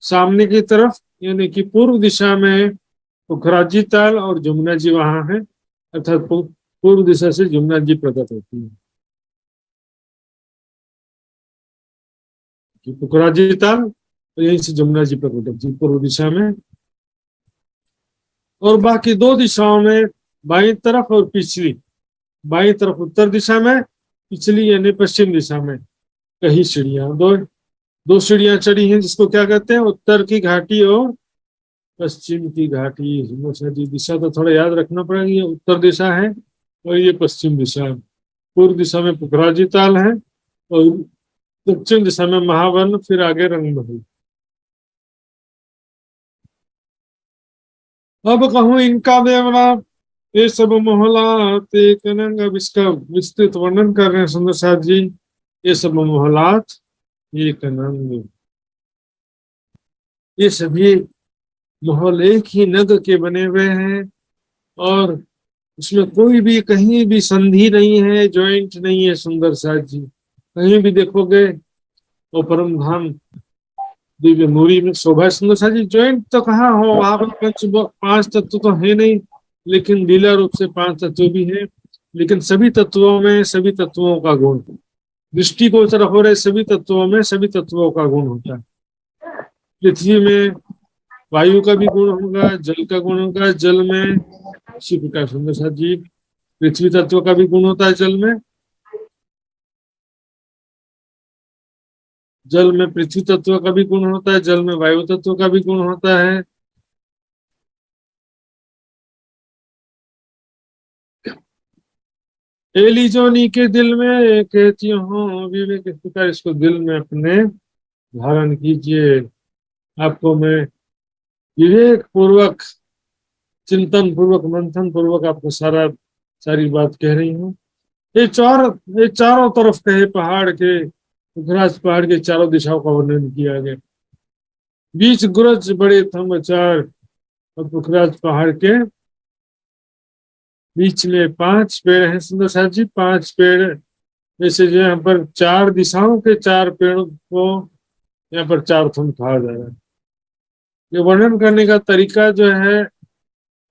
सामने की तरफ यानी कि पूर्व दिशा में पुखराजी ताल और जमुना जी वहां है, अर्थात पूर्व दिशा से जमुना जी प्रकट होती है। पुखराजी ताल और यहीं से जमुना जी प्रकट होती है पूर्व दिशा में। और बाकी दो दिशाओं में, बाईं तरफ और पिछली, बाईं तरफ उत्तर दिशा में, पिछली यानी पश्चिम दिशा में कहीं सीढ़ियां, दो सीढ़ियां चढ़ी हैं, जिसको क्या कहते हैं, उत्तर की घाटी और पश्चिम की घाटी। दिशा तो थोड़ा याद रखना पड़ेगा, ये उत्तर दिशा है और ये पश्चिम दिशा है। पूर्व दिशा में पुखराजी ताल है और दक्षिण दिशा में महावन, फिर आगे रंगमहल। अब कहूँ इनका देवरा, ये सब मोहलात एक नंग। अब इसका विस्तृत वर्णन कर रहे हैं सुंदर साथ जी। ये सब मोहलात एक नंग, ये सभी महल एक ही नग के बने हुए हैं, और उसमें कोई भी कहीं भी संधि नहीं है, जॉइंट नहीं है। सुंदर साथ जी कहीं भी देखोगे वो परम धाम दिव्य नूरी में शोभा। सुंदर साथ जी जॉइंट तो कहाँ हो, वहां पर पांच तत्व तो है नहीं, लेकिन लीला रूप से पांच तत्व भी है। लेकिन सभी तत्वों में सभी तत्वों का गुण, दृष्टि को तरफ हो रहे सभी तत्वों में सभी तत्वों का गुण होता है। पृथ्वी में वायु का भी गुण होगा, जल का गुण होगा, जल में इसी प्रकार सुंदर साथ जी पृथ्वी तत्व का भी गुण होता है, जल में पृथ्वी तत्व का भी गुण होता है, जल में वायु तत्व का भी गुण होता है। एलिजोनी के दिल में कहती हूँ विवेक, इस प्रकार इसको दिल में अपने धारण कीजिए। आपको मैं विवेक पूर्वक, चिंतन पूर्वक, मंथन पूर्वक आपको सारी बात कह रही हूँ। ये चारों तरफ कहे पहाड़ के, पुखराज पहाड़ के चारों दिशाओं का वर्णन किया गया। बीच गुरज बड़े थम्बचार, और पुखराज पहाड़ के बीच में 5 पेड़ हैं सुंदर साथ जी। 5 पेड़ जैसे जो यहाँ पर चार दिशाओं के चार पेड़ों को यहाँ पर चार थम कहा जा रहा है। ये वर्णन करने का तरीका जो है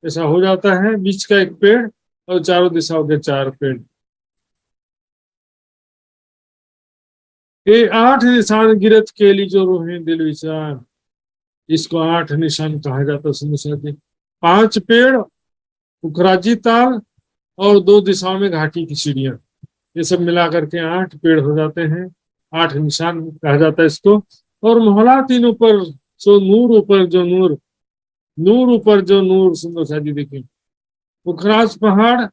ऐसा हो जाता है, बीच का एक पेड़ और चारों दिशाओं के चार पेड़। ये आठ निशान गिरत केली जो रोहे दिल विचार, इसको आठ निशान कहा जाता है। सुंदर साथी, पांच पेड़, पुखराजी ताल और दो दिशाओं में घाटी की सीढ़ियां, ये सब मिला करके आठ पेड़ हो जाते हैं, आठ निशान कहा जाता है इसको। और मोहला तीन ऊपर सो नूर ऊपर जो नूर, नूर ऊपर जो नूर। सुंदर साथी देखिए, पुखराज पहाड़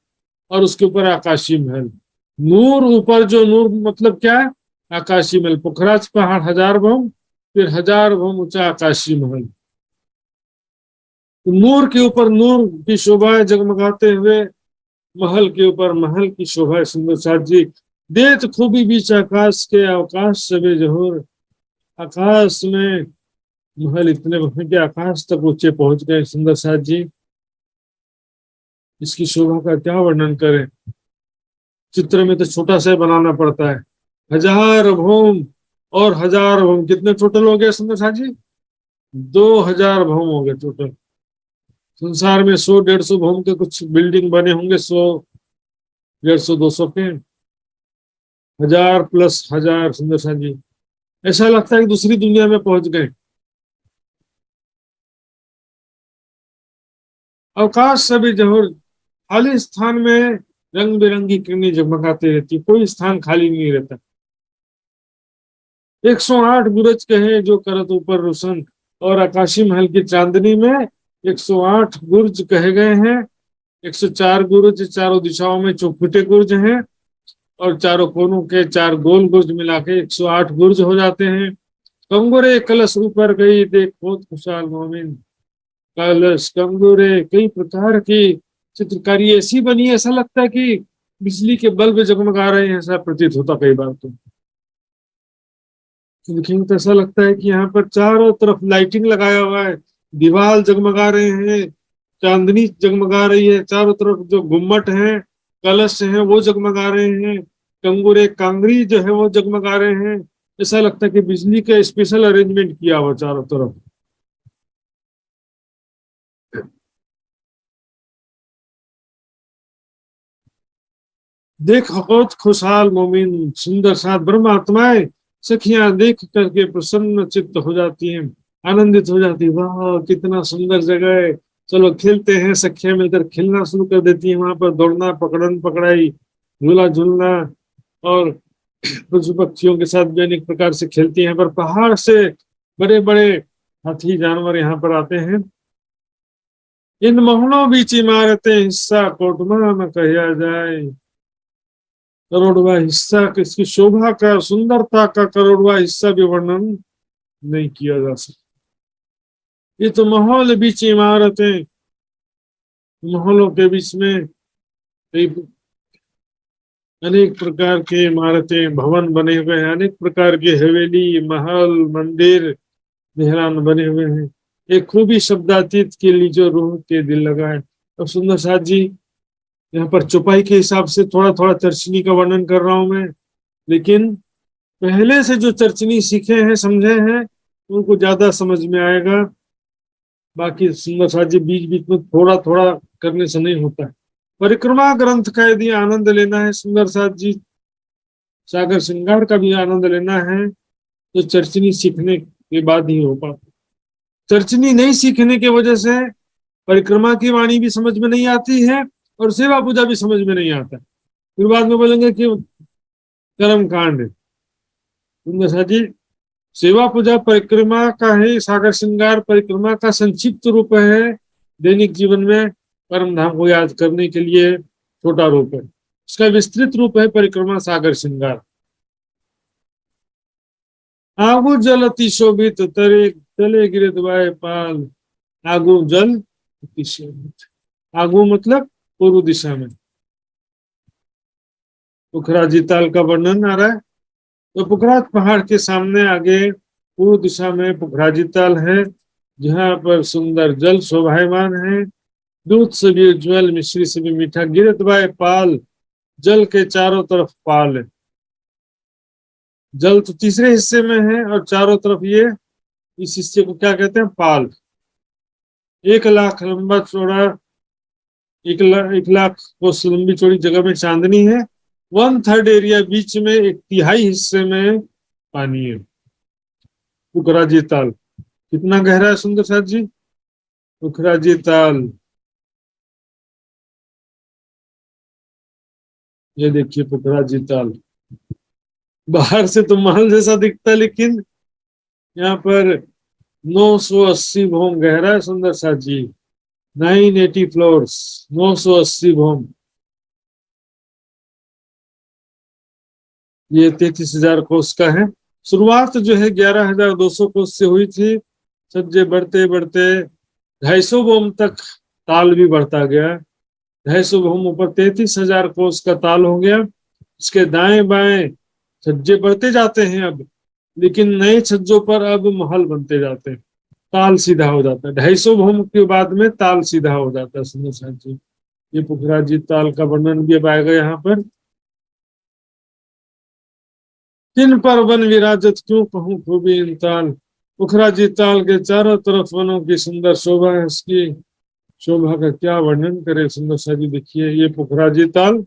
और उसके ऊपर आकाशीय महल। नूर ऊपर जो नूर मतलब क्या है? आकाशीय महल। पुखराज पहाड़ 1000 भवन, फिर 1000 भवन ऊंचा आकाशीय महल। तो नूर के ऊपर नूर की शोभा जगमगाते हुए महल के ऊपर महल की शोभा। सुंदर साथ जी, देत खूबी बीच आकाश के, अवकाश सबे जहोर। आकाश में महल इतने बढ़े कि आकाश तक ऊंचे पहुंच गए। सुंदर साथ जी, इसकी शोभा का क्या वर्णन करें, चित्र में तो छोटा सा बनाना पड़ता है। 1000 भौम और 1000 भौम, कितने टोटल हो गए सुंदर साथ जी? 2000 भौम हो गए टोटल। संसार में 100-150 भौम के कुछ बिल्डिंग बने होंगे, 100-150-200 के। 1000 प्लस 1000। सुंदर साथ जी, ऐसा लगता है कि दूसरी दुनिया में पहुंच गए। अवकाश सभी जहर, खाली स्थान में रंग बिरंगी किरणें जगमगाते रहती, कोई स्थान खाली नहीं रहता। 108 बुरज कहे जो करत ऊपर रोशन, और आकाशी महल की चांदनी में 108 बुर्ज कहे गए हैं। 104 बुर्ज चारों दिशाओं में चौखुटे बुर्ज हैं, और चारों कोनों के 4 गोल बुर्ज मिला के 108 बुर्ज हो जाते हैं। कंगोरे कलश ऊपर गई देख बहुत खुशहाल मोमिन। कलश कंगोरे, कई प्रकार की चित्रकारी ऐसी बनी है, ऐसा लगता है कि बिजली के बल्ब जगमगा रहे हैं, ऐसा प्रतीत होता कई बार। तो देखेंगे तो ऐसा लगता है कि यहाँ पर चारों तरफ लाइटिंग लगाया हुआ है, दीवार जगमगा रहे हैं, चांदनी जगमगा रही है, चारों तरफ जो गुम्मट है, कलश है, वो जगमगा रहे हैं, कंगूरे कांगरी जो है वो जगमगा रहे हैं। ऐसा लगता है कि बिजली का स्पेशल अरेंजमेंट किया हुआ चारों तरफ। देख बहुत खुशहाल मोमिन, सुंदर साथ ब्रह्म आत्माएं सखियां देख करके प्रसन्न चित्त हो जाती हैं, आनंदित हो जाती है। वाह कितना सुंदर जगह है, चलो खेलते हैं। सखियां मिलकर खेलना शुरू कर देती हैं, वहां पर दौड़ना, पकड़न पकड़ाई, झूला झूलना, और पशु पक्षियों के साथ भी अनेक प्रकार से खेलती हैं। पर पहाड़ से बड़े बड़े हाथी जानवर यहाँ पर आते हैं। इन महलों बीच इमारतें हिस्सा कोटमा न कहा जाए। करोड़वा हिस्सा, इसकी शोभा का, सुंदरता का करोड़वा हिस्सा भी वर्णन नहीं किया जा सकता। ये तो माहौल बीच इमारतें, माहौलों के बीच में अनेक प्रकार के इमारतें, भवन बने हुए हैं, अनेक प्रकार के हवेली, महल, मंदिर, मेहरान बने हुए हैं। एक खूबी शब्दातीत के लिए जो रूह के दिल लगा है। अब सुंदर साथ जी, यहाँ पर चौपाई के हिसाब से थोड़ा थोड़ा चर्चनी का वर्णन कर रहा हूं मैं, लेकिन पहले से जो चर्चनी सीखे हैं, समझे हैं, उनको ज्यादा समझ में आएगा। बाकी सुंदर साथ जी बीच बीच में थोड़ा थोड़ा करने से नहीं होता है। परिक्रमा ग्रंथ का यदि आनंद लेना है सुंदर साथ जी, सागर श्रृंगार का भी आनंद लेना है, तो चर्चनी सीखने के बाद ही हो पाता। चर्चनी नहीं सीखने की वजह से परिक्रमा की वाणी भी समझ में नहीं आती है, और सेवा पूजा भी समझ में नहीं आता। फिर बाद में बोलेंगे कि कर्म कांड। सुंदर साथ जी, सेवा पूजा परिक्रमा का है, सागर श्रृंगार परिक्रमा का संक्षिप्त रूप है। दैनिक जीवन में परम धाम को याद करने के लिए छोटा रूप है, उसका विस्तृत रूप है परिक्रमा सागर श्रृंगार। आगु जल अति शोभित तरे तले गिरत वाय पाल। आगु जल अति शोभित, आगु मतलब पूर्व दिशा में। पुखराजी ताल का वर्णन आ रहा है, तो पुखराज पहाड़ के सामने आगे पूर्व दिशा में पुखराजी ताल है, जहाँ पर सुंदर जल शोभायमान है। दूध से भी उज्ज्वल, मिश्री से भी मीठा, गिरत बाय पाल, जल के चारों तरफ पाल है। जल तो तीसरे हिस्से में है और चारों तरफ ये, इस हिस्से को क्या कहते हैं, पाल। 1 लाख लंबा चौड़ा, 1 लाख कोस लंबी चौड़ी जगह में चांदनी है। 1/3 एरिया बीच में, 1/3 हिस्से में पानी है। पुखराजी ताल कितना गहरा है सुंदर साथ जी? पुखराजी ताल, ये देखिए पुखराजी ताल। बाहर से तो महल जैसा दिखता है, लेकिन यहाँ पर 980 भौम गहरा है सुंदर साथ जी। 980 फ्लोर्स, 980 भौम। ये 33,000 कोस का है। शुरुआत जो है 11,200 कोस से हुई थी। सज्जे बढ़ते बढ़ते 250 भौम तक ताल भी बढ़ता गया। 250 भौम ऊपर 33,000 कोस का ताल हो गया। इसके दाएं बाएं छज्जे बढ़ते जाते हैं अब, लेकिन नए छज्जों पर अब महल बनते जाते हैं। ताल सीधा हो जाता है 250 भौम के बाद में, ताल सीधा हो जाता है सुंदर साथ जी। ये पुखराजी ताल का वर्णन भी अब आएगा यहाँ पर। किन पर वन विराजत, क्यों कहूँ खूबी इन ताल। पुखराजी ताल के चारों तरफ वनों की सुंदर शोभा है। इसकी शोभा का क्या वर्णन करे सुंदर सा जी। देखिए ये पुखराजी ताल,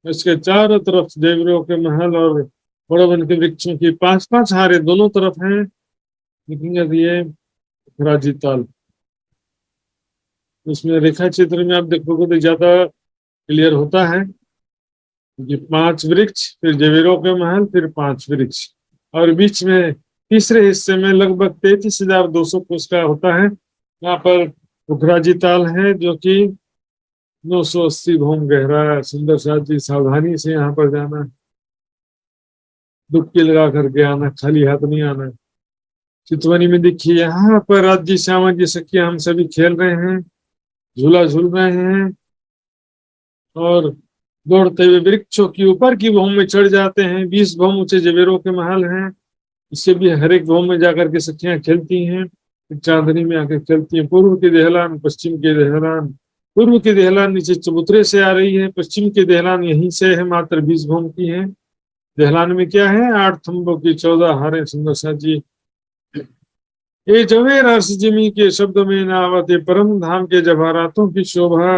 इसके चारों तरफ देवरों के महल और बड़े वन के वृक्षों की 5-5 हारे दोनों तरफ हैं। लेकिन ये पुखराजी ताल, उसमें रेखा चित्र में आप देखोगे तो ज्यादा क्लियर होता है। ये 5 वृक्ष, फिर जवेरों के महल, फिर 5 वृक्ष, और बीच में तीसरे हिस्से में लगभग 33,200 कोस का होता है। यहाँ पर पुखराजी ताल है जो कि 980 भौम गहरा है। सुंदर साथ जी सावधानी से यहाँ पर जाना, डुबकी लगा करके आना, खाली हाथ नहीं आना। चितवनी में देखिए यहाँ पर राज्य श्यामा जी सखिया हम सभी खेल रहे हैं, झूला झूल रहे हैं, और दौड़ते हुए वृक्षों की ऊपर की भौम में चढ़ जाते हैं। 20 भौम ऊंचे जवेरों के महल हैं। इससे भी हर एक भौम में जाकर के सखियां खेलती हैं, चांदनी में आकर खेलती हैं। पूर्व की देहलान, पश्चिम की देहलान। पूर्व की देहलान नीचे चबूतरे से आ रही है, पश्चिम की देहलान यहीं से है, मात्र 20 भौम की है। देहलान में क्या है, 8 थंबों की 14 हारे सुंदर सा जी। ये जवेर अर्श जिमी के शब्द में न आवते, परम धाम के जवाहरातों की शोभा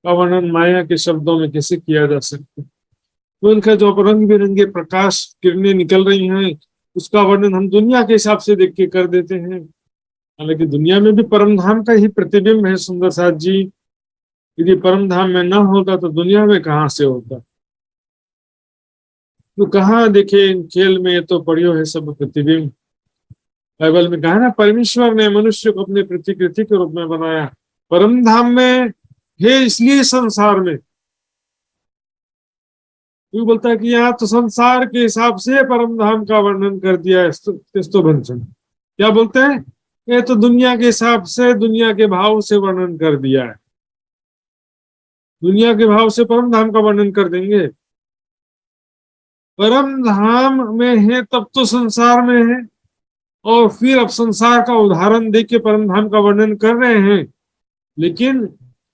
का वर्णन माया के शब्दों में कैसे किया जा सकता है। तो इनका जो रंग बिरंगे प्रकाश किरणें निकल रही हैं, उसका वर्णन हम दुनिया के हिसाब से देख के कर देते हैं। हालांकि दुनिया में भी परम धाम का ही प्रतिबिंब है सुंदर साथ जी। यदि परम धाम में न होता तो दुनिया में कहाँ से होता। तो कहाँ देखे इन खेल में, ये तो पढ़ियो है सब प्रतिबिंब। बाइबल में कहा ना, परमेश्वर ने मनुष्य को अपने प्रतिकृति के रूप में बनाया। परम धाम में है इसलिए संसार में, क्यों बोलता है कि यहाँ तो संसार के हिसाब से परम धाम का वर्णन कर दिया है। स्तुभंजन क्या बोलते हैं, ये तो दुनिया के हिसाब से, दुनिया के भाव से वर्णन कर दिया है। दुनिया के भाव से परम धाम का वर्णन कर देंगे। परम धाम में है तब तो संसार में है, और फिर अब संसार का उदाहरण देख के परम धाम का वर्णन कर रहे हैं। लेकिन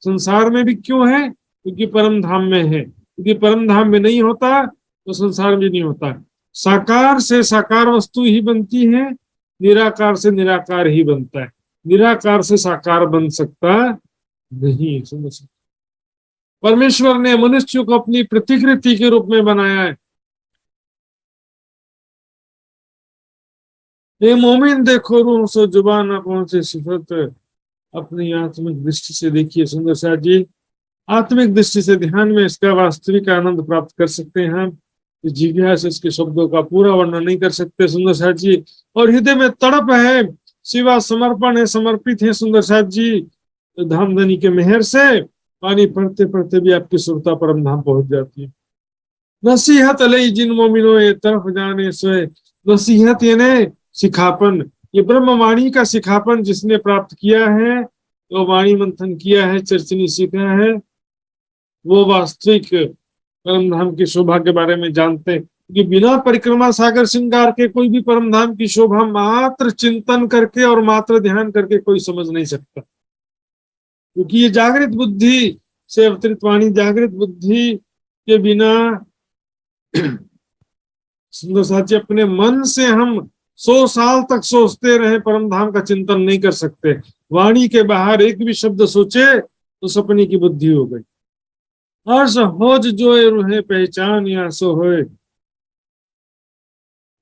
संसार में भी क्यों है, क्योंकि परम धाम में है। क्योंकि परम धाम में नहीं होता तो संसार में नहीं होता। साकार से साकार वस्तु ही बनती है, निराकार से निराकार ही बनता है। निराकार से साकार बन सकता नहीं। समझ, परमेश्वर ने मनुष्य को अपनी प्रतिकृति के रूप में बनाया है। ये मोमिन देखो रूह सो जुबान न पहुंचे सिफत, अपनी आत्मिक दृष्टि से देखिए सुंदर साथ जी। आत्मिक दृष्टि से ध्यान में इसका वास्तविक आनंद प्राप्त कर सकते हैं हम। इस जिज्ञासा से इसके शब्दों का पूरा वर्णन नहीं कर सकते सुंदर साथ जी। और हृदय में तड़प है, सिवा समर्पण है, समर्पित है सुंदर साथ जी। तो धामधनी के मेहर से पानी पढ़ते पढ़ते भी आपकी सुरता परम धाम पहुंच जाती है। नसीहत लई जिन मोमिनो ये तरफ जाने सोए। नसीहत यानी सिखापन, ये ब्रह्मवाणी का सिखापन जिसने प्राप्त किया है, तो वाणी मंथन किया है, चर्चनी सीखा है, वो वास्तविक परम धाम की शोभा के बारे में जानते हैं। कि बिना परिक्रमा सागर श्रृंगार के कोई भी परम धाम की शोभा मात्र चिंतन करके और मात्र ध्यान करके कोई समझ नहीं सकता। क्योंकि ये जागृत बुद्धि से अवतरित वाणी, जागृत बुद्धि के बिना सुंदर साथ जी, अपने मन से हम 100 साल तक सोचते रहे, परम धाम का चिंतन नहीं कर सकते। वाणी के बाहर एक भी शब्द सोचे तो सपने की बुद्धि हो गई। अर्श होज जोए रूहे पहचान या सो होए।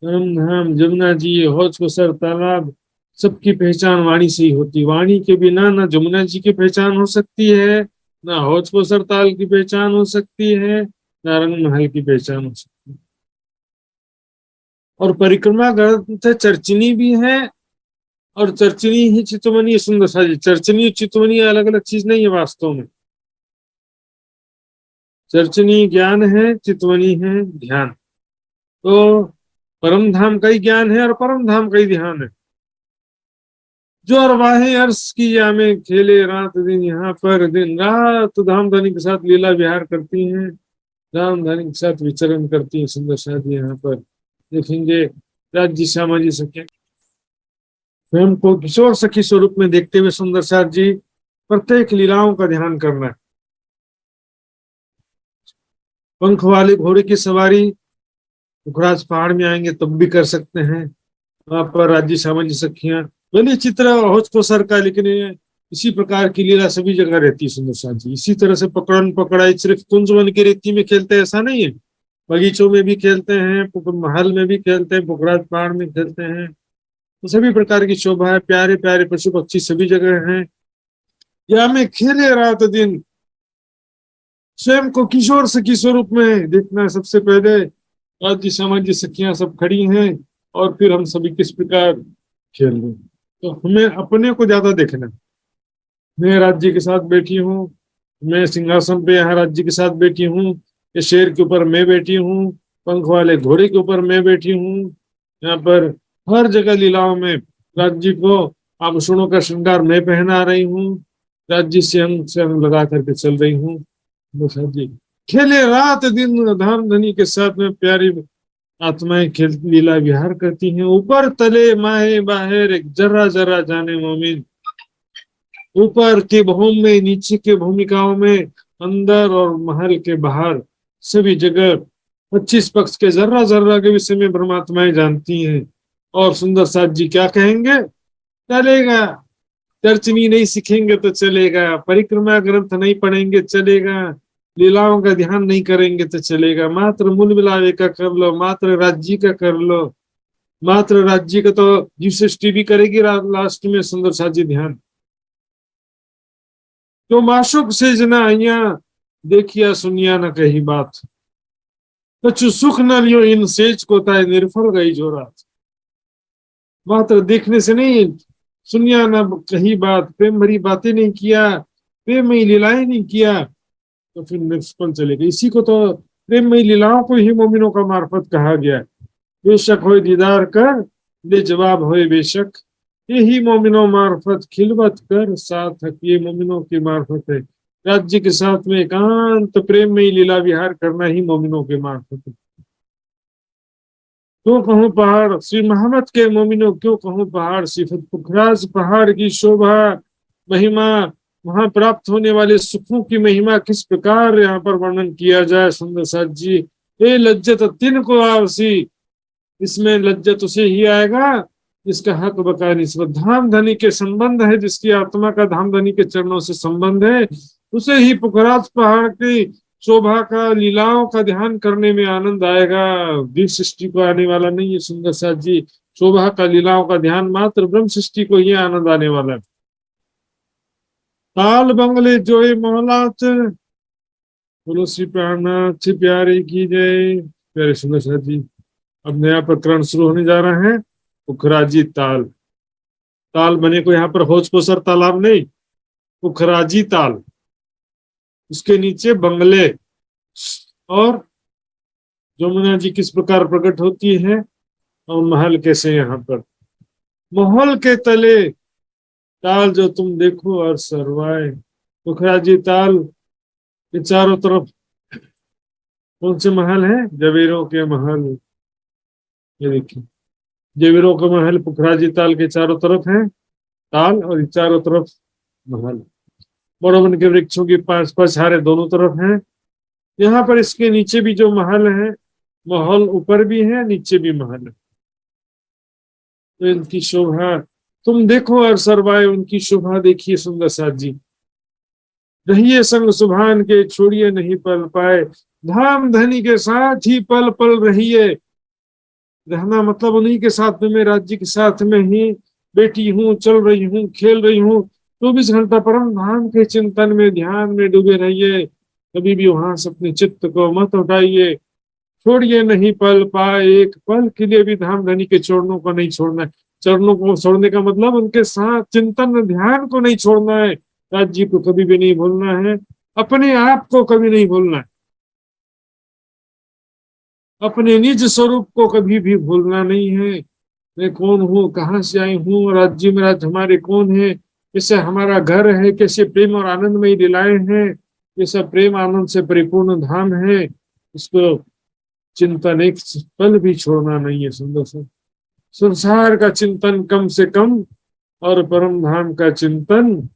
परम धाम जमुना जी, हौज को सर तालाब, सबकी पहचान वाणी से ही होती। वाणी के बिना ना जमुना जी की पहचान हो सकती है, ना हौज को सर ताल की पहचान हो सकती है, ना रंग महल की पहचान हो सकती है। और परिक्रमा ग्रंथ चर्चिनी भी है, और चर्चिनी ही चितवनी है। सुंदर सा जी, चर्चिनी चितवनी अलग अलग चीज नहीं है वास्तव में। चर्चिनी ज्ञान है, चितवनी है ध्यान। तो परम धाम का ही ज्ञान है और परम धाम का ही ध्यान है। जो अरवाहे अर्श की या में खेले रात दिन, यहाँ पर दिन रात धाम धनी के साथ लीला विहार करती हैं, राम धनी के साथ विचरण करती हैं। सुंदर सा जी यहाँ पर देखेंगे राज्य श्यामा जी सखी स्वयं को किशोर सखी स्वरूप में देखते हुए सुंदर साथ जी प्रत्येक लीलाओं का ध्यान करना है। पंख वाले घोड़े की सवारी पुखराज पहाड़ में आएंगे तब भी कर सकते हैं। वहां पर राज्य श्यामा जी सखियां भले चित्र होच को सर का, लेकिन इसी प्रकार की लीला सभी जगह रहती है। सुंदर साथ जी इसी तरह से पकड़न पकड़ाई सिर्फ कुंजवन की रेती में खेलते हैं ऐसा नहीं है, बगीचों में भी खेलते हैं, महल में भी खेलते हैं, पुखराज पहाड़ में खेलते हैं। तो सभी प्रकार की शोभा है, प्यारे प्यारे पशु पक्षी सभी जगह हैं। या में खेले रात दिन, स्वयं को किशोर सखी स्वरूप में देखना है। सबसे पहले राज्य श्यामा जी सखियां सब खड़ी हैं और फिर हम सभी किस प्रकार खेल रहे हैं। तो हमें अपने को ज्यादा देखना है। मैं राज्य के साथ बैठी हूँ, मैं सिंहासन पे यहाँ राज्य के साथ बैठी हूँ, ये शेर के ऊपर मैं बैठी हूँ, पंख वाले घोड़े के ऊपर मैं बैठी हूँ। यहाँ पर हर जगह लीलाओं में राज्य को आभूषणों का श्रृंगार मैं पहना रही हूँ, राज्य से अंग लगा करके चल रही हूँ। जी खेले रात दिन धाम धनी के साथ में प्यारी आत्माएं खेल लीला विहार करती हैं। ऊपर तले माहे बाहर एक जरा जरा जाने मोमिन, ऊपर के भूमि में नीचे के भूमिकाओं में, अंदर और महल के बाहर सभी जगह 25 पक्ष के जर्रा जर्रा के विषय में परमात्माएं जानती हैं। और सुंदर साथ जी क्या कहेंगे, चलेगा, चर्चनी नहीं सीखेंगे तो चलेगा, परिक्रमा ग्रंथ नहीं पढ़ेंगे चलेगा, लीलाओं का ध्यान नहीं करेंगे तो चलेगा, मात्र मूल मिलावे का कर लो, मात्र राज्य का कर लो, मात्र राज्य का तो जीसस भी करेगी लास्ट में। सुंदर साथ जी ध्यान तो माशुक से जना अहिया देखिया सुनिया न कही बात, कछु सुख न लियो इन सेज को ताए निर्फल गई जो रात। मात्र देखने से नहीं, सुनिया न कही बात, प्रेम भरी बातें नहीं किया, प्रेम में लीलाएं नहीं किया तो फिर निष्फल चलेगा। इसी को तो प्रेम में लीलाओं को ही मोमिनों का मार्फत कहा गया। बेशक होए दीदार कर ले जवाब होए बेशक, यही मोमिनों मार्फत खिलवत कर सार्थक, ये मोमिनों की मार्फत है। राज्य के साथ में एकांत प्रेम में ही लीला विहार करना ही मोमिनों के मार्फत है। क्यों कहूँ पहाड़ श्री मोहम्मद के मोमिनों, क्यों कहूँ पहाड़ सिफत पुखराज पहाड़ की शोभा महिमा, वहां प्राप्त होने वाले सुखों की महिमा किस प्रकार यहाँ पर वर्णन किया जाए। सुंदर साथ जी ये लज्जत तिन को आवसी, इसमें लज्जत उसे ही आएगा जिसका हक बका निस्बत, धाम धनी के संबंध है, जिसकी आत्मा का धाम धनी के चरणों से संबंध है, उसे ही पुखराज पहाड़ की शोभा का लीलाओं का ध्यान करने में आनंद आएगा। दिव्य सृष्टि को आने वाला नहीं है। सुंदर साथ जी शोभा का लीलाओं का ध्यान मात्र ब्रह्म सृष्टि को ही आनंद आने वाला है। ताल बंगले जोए मोहलात, बोलो श्री प्राणनाथ प्यारे की जय। प्यारे सुंदर साथ जी अब नया प्रकरण शुरू होने जा रहा है, पुखराजी ताल। ताल बने को यहाँ पर हौज को सर तालाब नहीं, पुखराजी ताल, उसके नीचे बंगले, और जमुना जी किस प्रकार प्रकट होती है और महल कैसे। यहाँ पर महल के तले ताल जो तुम देखो और सरवाए, पुखराजी ताल के चारों तरफ कौन से महल है, जवेरों के महल। ये देखिए जवेरों का महल पुखराजी ताल के चारों तरफ है ताल, और चारों तरफ महल। बड़ोवन के वृक्षों की पास पछारे दोनों तरफ हैं। यहाँ पर इसके नीचे भी जो महल है महल ऊपर भी है, नीचे भी महल है। तो इनकी शोभा तुम देखो और सरवाए, उनकी शोभा देखिए सुंदर साथ जी। रहिए संग सुभान के, छोड़िए नहीं पल पाए, धाम धनी के साथ ही पल पल रहिए। रहना मतलब उन्हीं के साथ में, राज्य के साथ में ही बैठी हूँ, चल रही हूँ, खेल रही हूँ। 24 घंटा परम धाम के चिंतन में, ध्यान में डूबे रहिए। कभी भी वहां से अपने चित्त को मत उठाइए। छोड़िए नहीं पल पाए, एक पल के लिए भी धाम धनी के चरणों को नहीं छोड़ना है। चरणों को छोड़ने का मतलब उनके साथ चिंतन ध्यान को नहीं छोड़ना है। राज्य को कभी भी नहीं भूलना है, अपने आप को कभी नहीं भूलना है, अपने निज स्वरूप को कभी भी भूलना नहीं है। मैं कौन हूँ, कहाँ से आई हूँ, राज्य में राज्य हमारे कौन है, कैसे हमारा घर है, कैसे प्रेम और आनंद में लीलाएं हैं, कैसा प्रेम आनंद से परिपूर्ण धाम है। इसको चिंतन एक पल भी छोड़ना नहीं है। सुंदर सा संसार का चिंतन कम से कम और परम धाम का चिंतन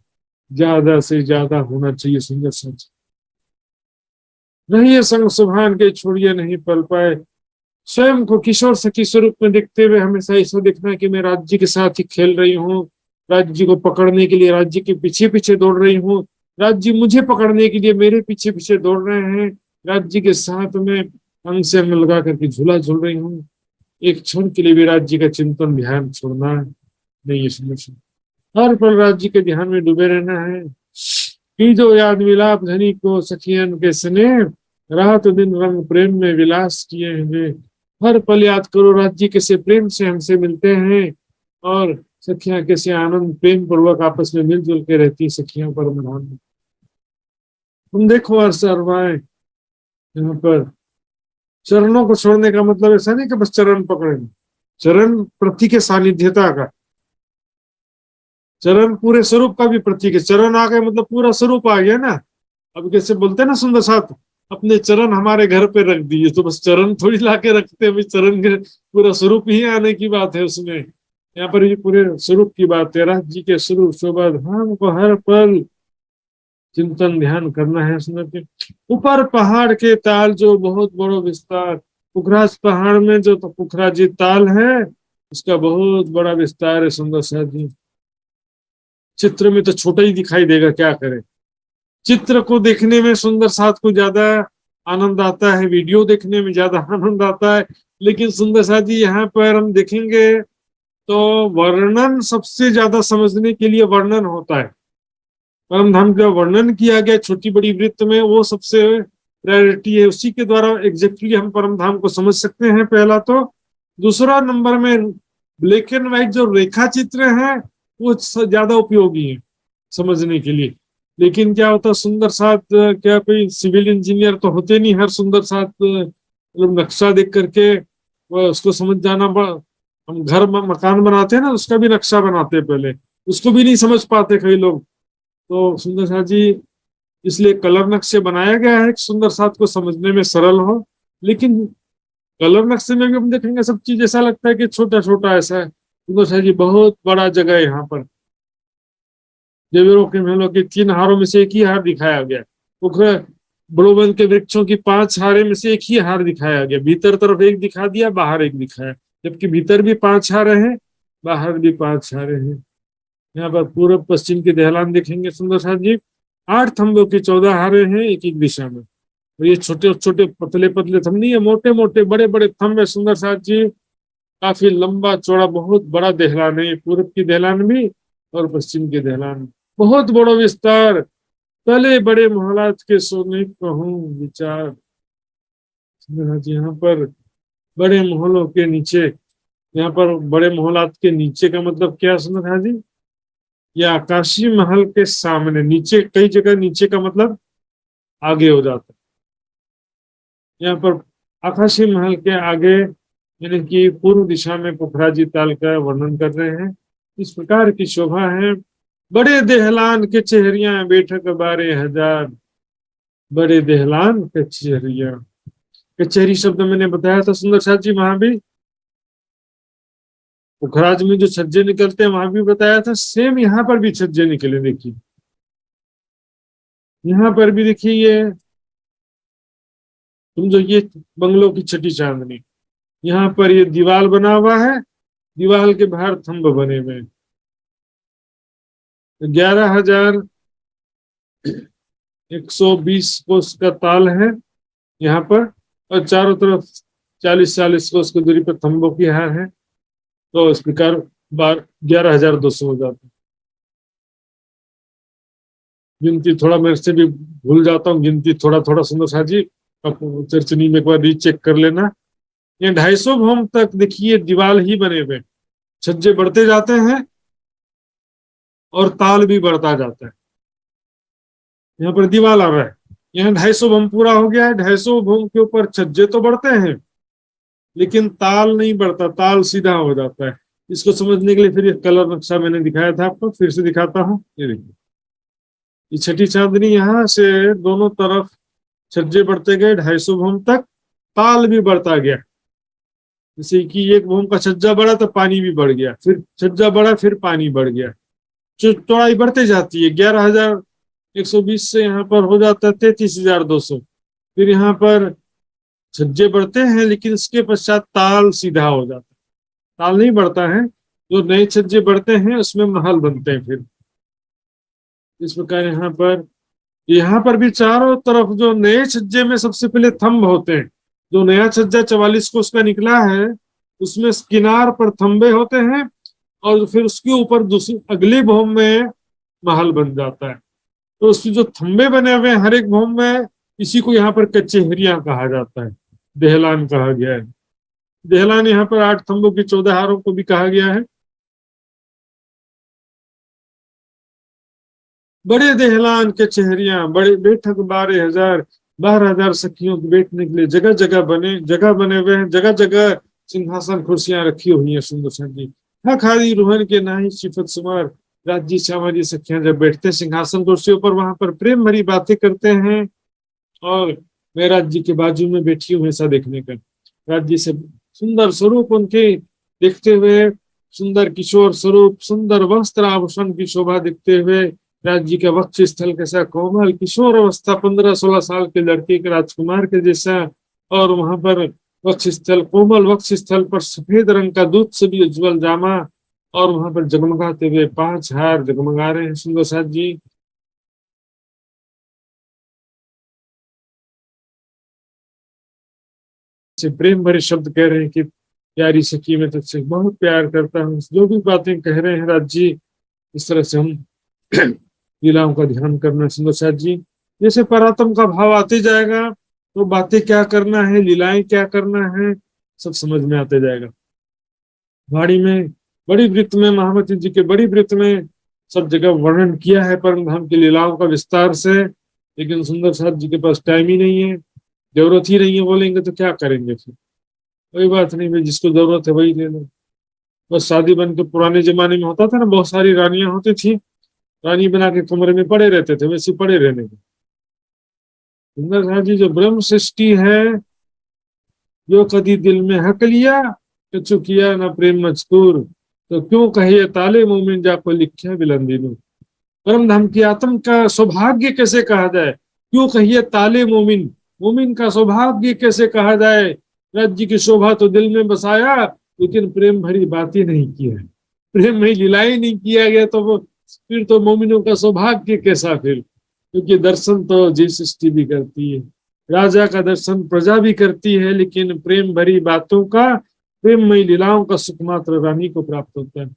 ज्यादा से ज्यादा होना चाहिए। सुंदर सा रहिए संग सुभान के, छोड़िए नहीं पल पाए। स्वयं को किशोर सखी स्वरूप में देखते हुए हमेशा ऐसा देखना कि मैं राज्य के साथ ही खेल रही हूँ, राज्य को पकड़ने के लिए राज्य के पीछे पीछे दौड़ रही हूँ, राज्य मुझे पकड़ने के लिए मेरे पीछे पीछे दौड़ रहे हैं, राज्य के साथ में अंग से अंग लगा करके झूला झूल रही हूँ। एक क्षण के लिए भी राज्य का चिंतन ध्यान छोड़ना नहीं है। समझ हर पल राज्य के ध्यान में डूबे रहना है। की जो याद मिलाप धनी को, सखियन के स्नेह, रात दिन रंग प्रेम में विलास किए हैं। हर पल याद करो राज्य कैसे प्रेम से हमसे मिलते हैं, और सखियां कैसे आनंद प्रेम पूर्वक आपस में मिलजुल के रहती सखियां पर मनान। तुम देखो और सरवाए, यहाँ पर चरणों को छोड़ने का मतलब ऐसा नहीं कि बस चरण पकड़े, चरण प्रतीक है सानिध्यता का, चरण पूरे स्वरूप का भी प्रतीक है। चरण आ गए मतलब पूरा स्वरूप आ गया ना। अब कैसे बोलते हैं ना सुंदर साथ, अपने चरण हमारे घर पे रख दिए, तो बस चरण थोड़ी लाके रखते हैं, चरण के पूरा स्वरूप ही आने की बात है उसमें। यहाँ पर ये पूरे स्वरूप की बात है, राज्य जी के स्वरूप शोभा धाम को हर पल चिंतन ध्यान करना है। सुंदर के ऊपर पहाड़ के ताल जो बहुत बड़ो विस्तार, पुखराज पहाड़ में जो तो पुखराजी ताल है उसका बहुत बड़ा विस्तार है। सुंदर सा जी चित्र में तो छोटा ही दिखाई देगा, क्या करे। चित्र को देखने में सुंदर साथ को ज्यादा आनंद आता है, वीडियो देखने में ज्यादा आनंद आता है, लेकिन सुंदर साथ जी यहाँ पर हम देखेंगे तो वर्णन सबसे ज्यादा समझने के लिए वर्णन होता है। परम धाम का वर्णन किया गया छोटी बड़ी वृत्त में, वो सबसे प्रायोरिटी है, उसी के द्वारा एग्जैक्टली हम परम धाम को समझ सकते हैं पहला तो। दूसरा नंबर में ब्लैक एंड व्हाइट जो रेखा चित्र है वो ज्यादा उपयोगी है समझने के लिए। लेकिन क्या होता सुंदर साथ, क्या कोई सिविल इंजीनियर तो होते नहीं, हर सुंदर साथ मतलब नक्शा देख करके उसको समझ जाना। हम घर मकान बनाते हैं ना, उसका भी नक्शा बनाते हैं पहले, उसको भी नहीं समझ पाते कई लोग। तो सुंदर साथ जी इसलिए कलर नक्शे बनाया गया है कि सुंदर साथ को समझने में सरल हो। लेकिन कलर नक्शे में भी हम देखेंगे सब चीज ऐसा लगता है कि छोटा छोटा ऐसा है। सुंदर साथ जी बहुत बड़ा जगह है यहाँ पर। देवरों के महलों के 3 हारों में से एक ही हार दिखाया गया, बड़ोवन के वृक्षों की 5 हारे में से एक ही हार दिखाया गया। भीतर तरफ एक दिखा दिया, बाहर एक दिखाया, जबकि भीतर भी 5 हारे हैं, बाहर भी 5 हारे हैं। यहाँ पर पूर्व पश्चिम के दहलान देखेंगे सुंदर साथ जी, 8 थंबों की 14 हारे हैं एक एक दिशा में। और ये छोटे छोटे पतले पतले थंब नहीं है, मोटे मोटे बड़े बड़े थंब है सुंदर साथ जी। काफी लंबा चौड़ा बहुत बड़ा दहलान है, पूर्व की दहलान भी और पश्चिम के दहलान। बहुत बड़ा विस्तार, पहले बड़े मोहलात के सोने कहूँ विचार। यहाँ पर बड़े मोहलों के नीचे, यहाँ पर बड़े मोहलात के नीचे का मतलब क्या सुना था जी, या आकाशी महल के सामने, नीचे कई जगह नीचे का मतलब आगे हो जाता है। यहाँ पर आकाशी महल के आगे यानी कि पूर्व दिशा में पुखराजी ताल का वर्णन कर रहे हैं। इस प्रकार की शोभा है। बड़े देहलान के चेहरिया बैठक 12,000, बड़े देहलान कचहरिया। कचहरी शब्द मैंने बताया था सुंदर साथ जी, वहां भी पुखराज में जो छज्जे निकलते हैं वहां भी बताया था, सेम यहाँ पर भी छज्जे निकले। देखिए यहाँ पर भी देखिए ये समझो ये बंगलों की छठी चांदनी, यहाँ पर ये दीवार बना हुआ है, दीवार के बाहर थंब बने हुए हैं। 11,120 कोस का ताल है यहाँ पर, और चारों तरफ 40-40 कोस की दूरी पर थंबों की हार है। तो इस प्रकार 11,200 हो जाता है। गिनती थोड़ा मेरे से भी भूल जाता हूँ, गिनती थोड़ा थोड़ा सुंदर सा जी, आप चर्चनी में एक बार रीचेक कर लेना। ये 250 भूम तक देखिए दीवार ही बने हुए, छज्जे बढ़ते जाते हैं और ताल भी बढ़ता जाता है। यहाँ पर दीवार आ रहा है, यहाँ 250 भूम पूरा हो गया है। 250 भूम के ऊपर छज्जे तो बढ़ते हैं लेकिन ताल नहीं बढ़ता, ताल सीधा हो जाता है। इसको समझने के लिए फिर ये कलर नक्शा मैंने दिखाया था आपको, फिर से दिखाता हूँ। ये देखिए, ये छठी चांदनी, यहाँ से दोनों तरफ छज्जे बढ़ते गए 250 भूम तक, ताल भी बढ़ता गया। जैसे कि एक भूम का छज्जा बढ़ा तो पानी भी बढ़ गया, फिर छज्जा बढ़ा फिर पानी बढ़ गया, चौड़ाई बढ़ते जाती है। 11,120 से यहाँ पर हो जाता है 33,200। फिर यहाँ पर छज्जे बढ़ते हैं लेकिन इसके पश्चात ताल सीधा हो जाता है, ताल नहीं बढ़ता है। जो नए छज्जे बढ़ते हैं उसमें महल बनते हैं। फिर इस प्रकार यहाँ पर भी चारों तरफ जो नए छज्जे में सबसे पहले थंब होते हैं। जो नया छज्जा 44 को उसका निकला है उसमें किनार पर थंबे होते हैं, और फिर उसके ऊपर दूसरी अगली भूम में महल बन जाता है। तो उसकी जो थंबे बने हुए हैं हर एक भूम में, इसी को यहाँ पर कचहरियां कहा जाता है, देहलान कहा गया है। देहलान यहाँ पर 8 थंबों की 14 हारों को भी कहा गया है। बड़े देहलान के कचहरियां, बड़े बैठक 12,000 सखियों के बैठने के लिए जगह बने हुए हैं। जगह जगह सिंहासन कुर्सियां रखी हुई हैं सुंदर सुंदर। हाँ, खादी रुहन के नाही सिफत सुमार, राज्य श्यामाजी सखियां जब बैठते हैं सिंहासन कुर्सियों पर, वहां पर प्रेम भरी बातें करते हैं। और महराज जी के बाजू में बैठी हूँ ऐसा देखने का, राज्य से सुंदर स्वरूप उनके देखते हुए, सुंदर किशोर स्वरूप, सुंदर वस्त्र आभूषण की शोभा देखते हुए, राज्य का वक्ष स्थल कैसा कोमल, किशोर अवस्था 15-16 साल के लड़के के राजकुमार के जैसा। और वहां पर वक्ष स्थल, कोमल वक्ष स्थल पर सफेद रंग का दूध से भी उज्जवल जामा, और वहां पर जगमगाते हुए 5 हार जगमगा रहे हैं सुंदर साथ जी। से प्रेम भरे शब्द कह रहे हैं कि प्यारी सखी मैं तुझसे बहुत प्यार करता हूँ। जो भी बातें कह रहे हैं राज जी, इस तरह से हम लीलाओं का ध्यान करना सुंदर साथ जी। जैसे परात्म का भाव आते जाएगा तो बातें क्या करना है, लीलाएं क्या करना है, सब समझ में आते जाएगा। वाणी में, बड़ी वृत्त में, महामती जी के बड़ी वृत्त में सब जगह वर्णन किया है परम धाम की लीलाओं का विस्तार से, लेकिन सुंदर साथ जी के पास टाइम ही नहीं है, जरूरत ही नहीं है। बोलेंगे तो क्या करेंगे फिर? कोई बात नहीं भाई, जिसको जरूरत है वही ले लो। बस शादी बन के पुराने जमाने में होता था ना, बहुत सारी रानियां होती थी, रानी बना के कमरे में पड़े रहते थे, वैसे पड़े रहने के। सुंदर साथ जी जो ब्रह्म सृष्टि है, जो कदी दिल में हक लिया, कछु किया ना प्रेम मजकूर, तो क्यों कहिए ताले मोमिन जाको लिखे बिलंदीनू। परम धाम की आत्म का सौभाग्य कैसे कहा जाए, क्यों कहिए ताले मोमिन, मोमिन का सौभाग्य कैसे कहा जाए। राज्य की शोभा तो दिल में बसाया, लेकिन प्रेम भरी बात ही नहीं की है, प्रेम में लीलाएं नहीं किया गया, तो वो फिर तो मोमिनों का सौभाग्य कैसा फिर। क्योंकि दर्शन तो जी सृष्टि भी करती है, राजा का दर्शन प्रजा भी करती है, लेकिन प्रेम भरी बातों का, प्रेममयी लीलाओं का सुख मात्र रानी को प्राप्त होता है।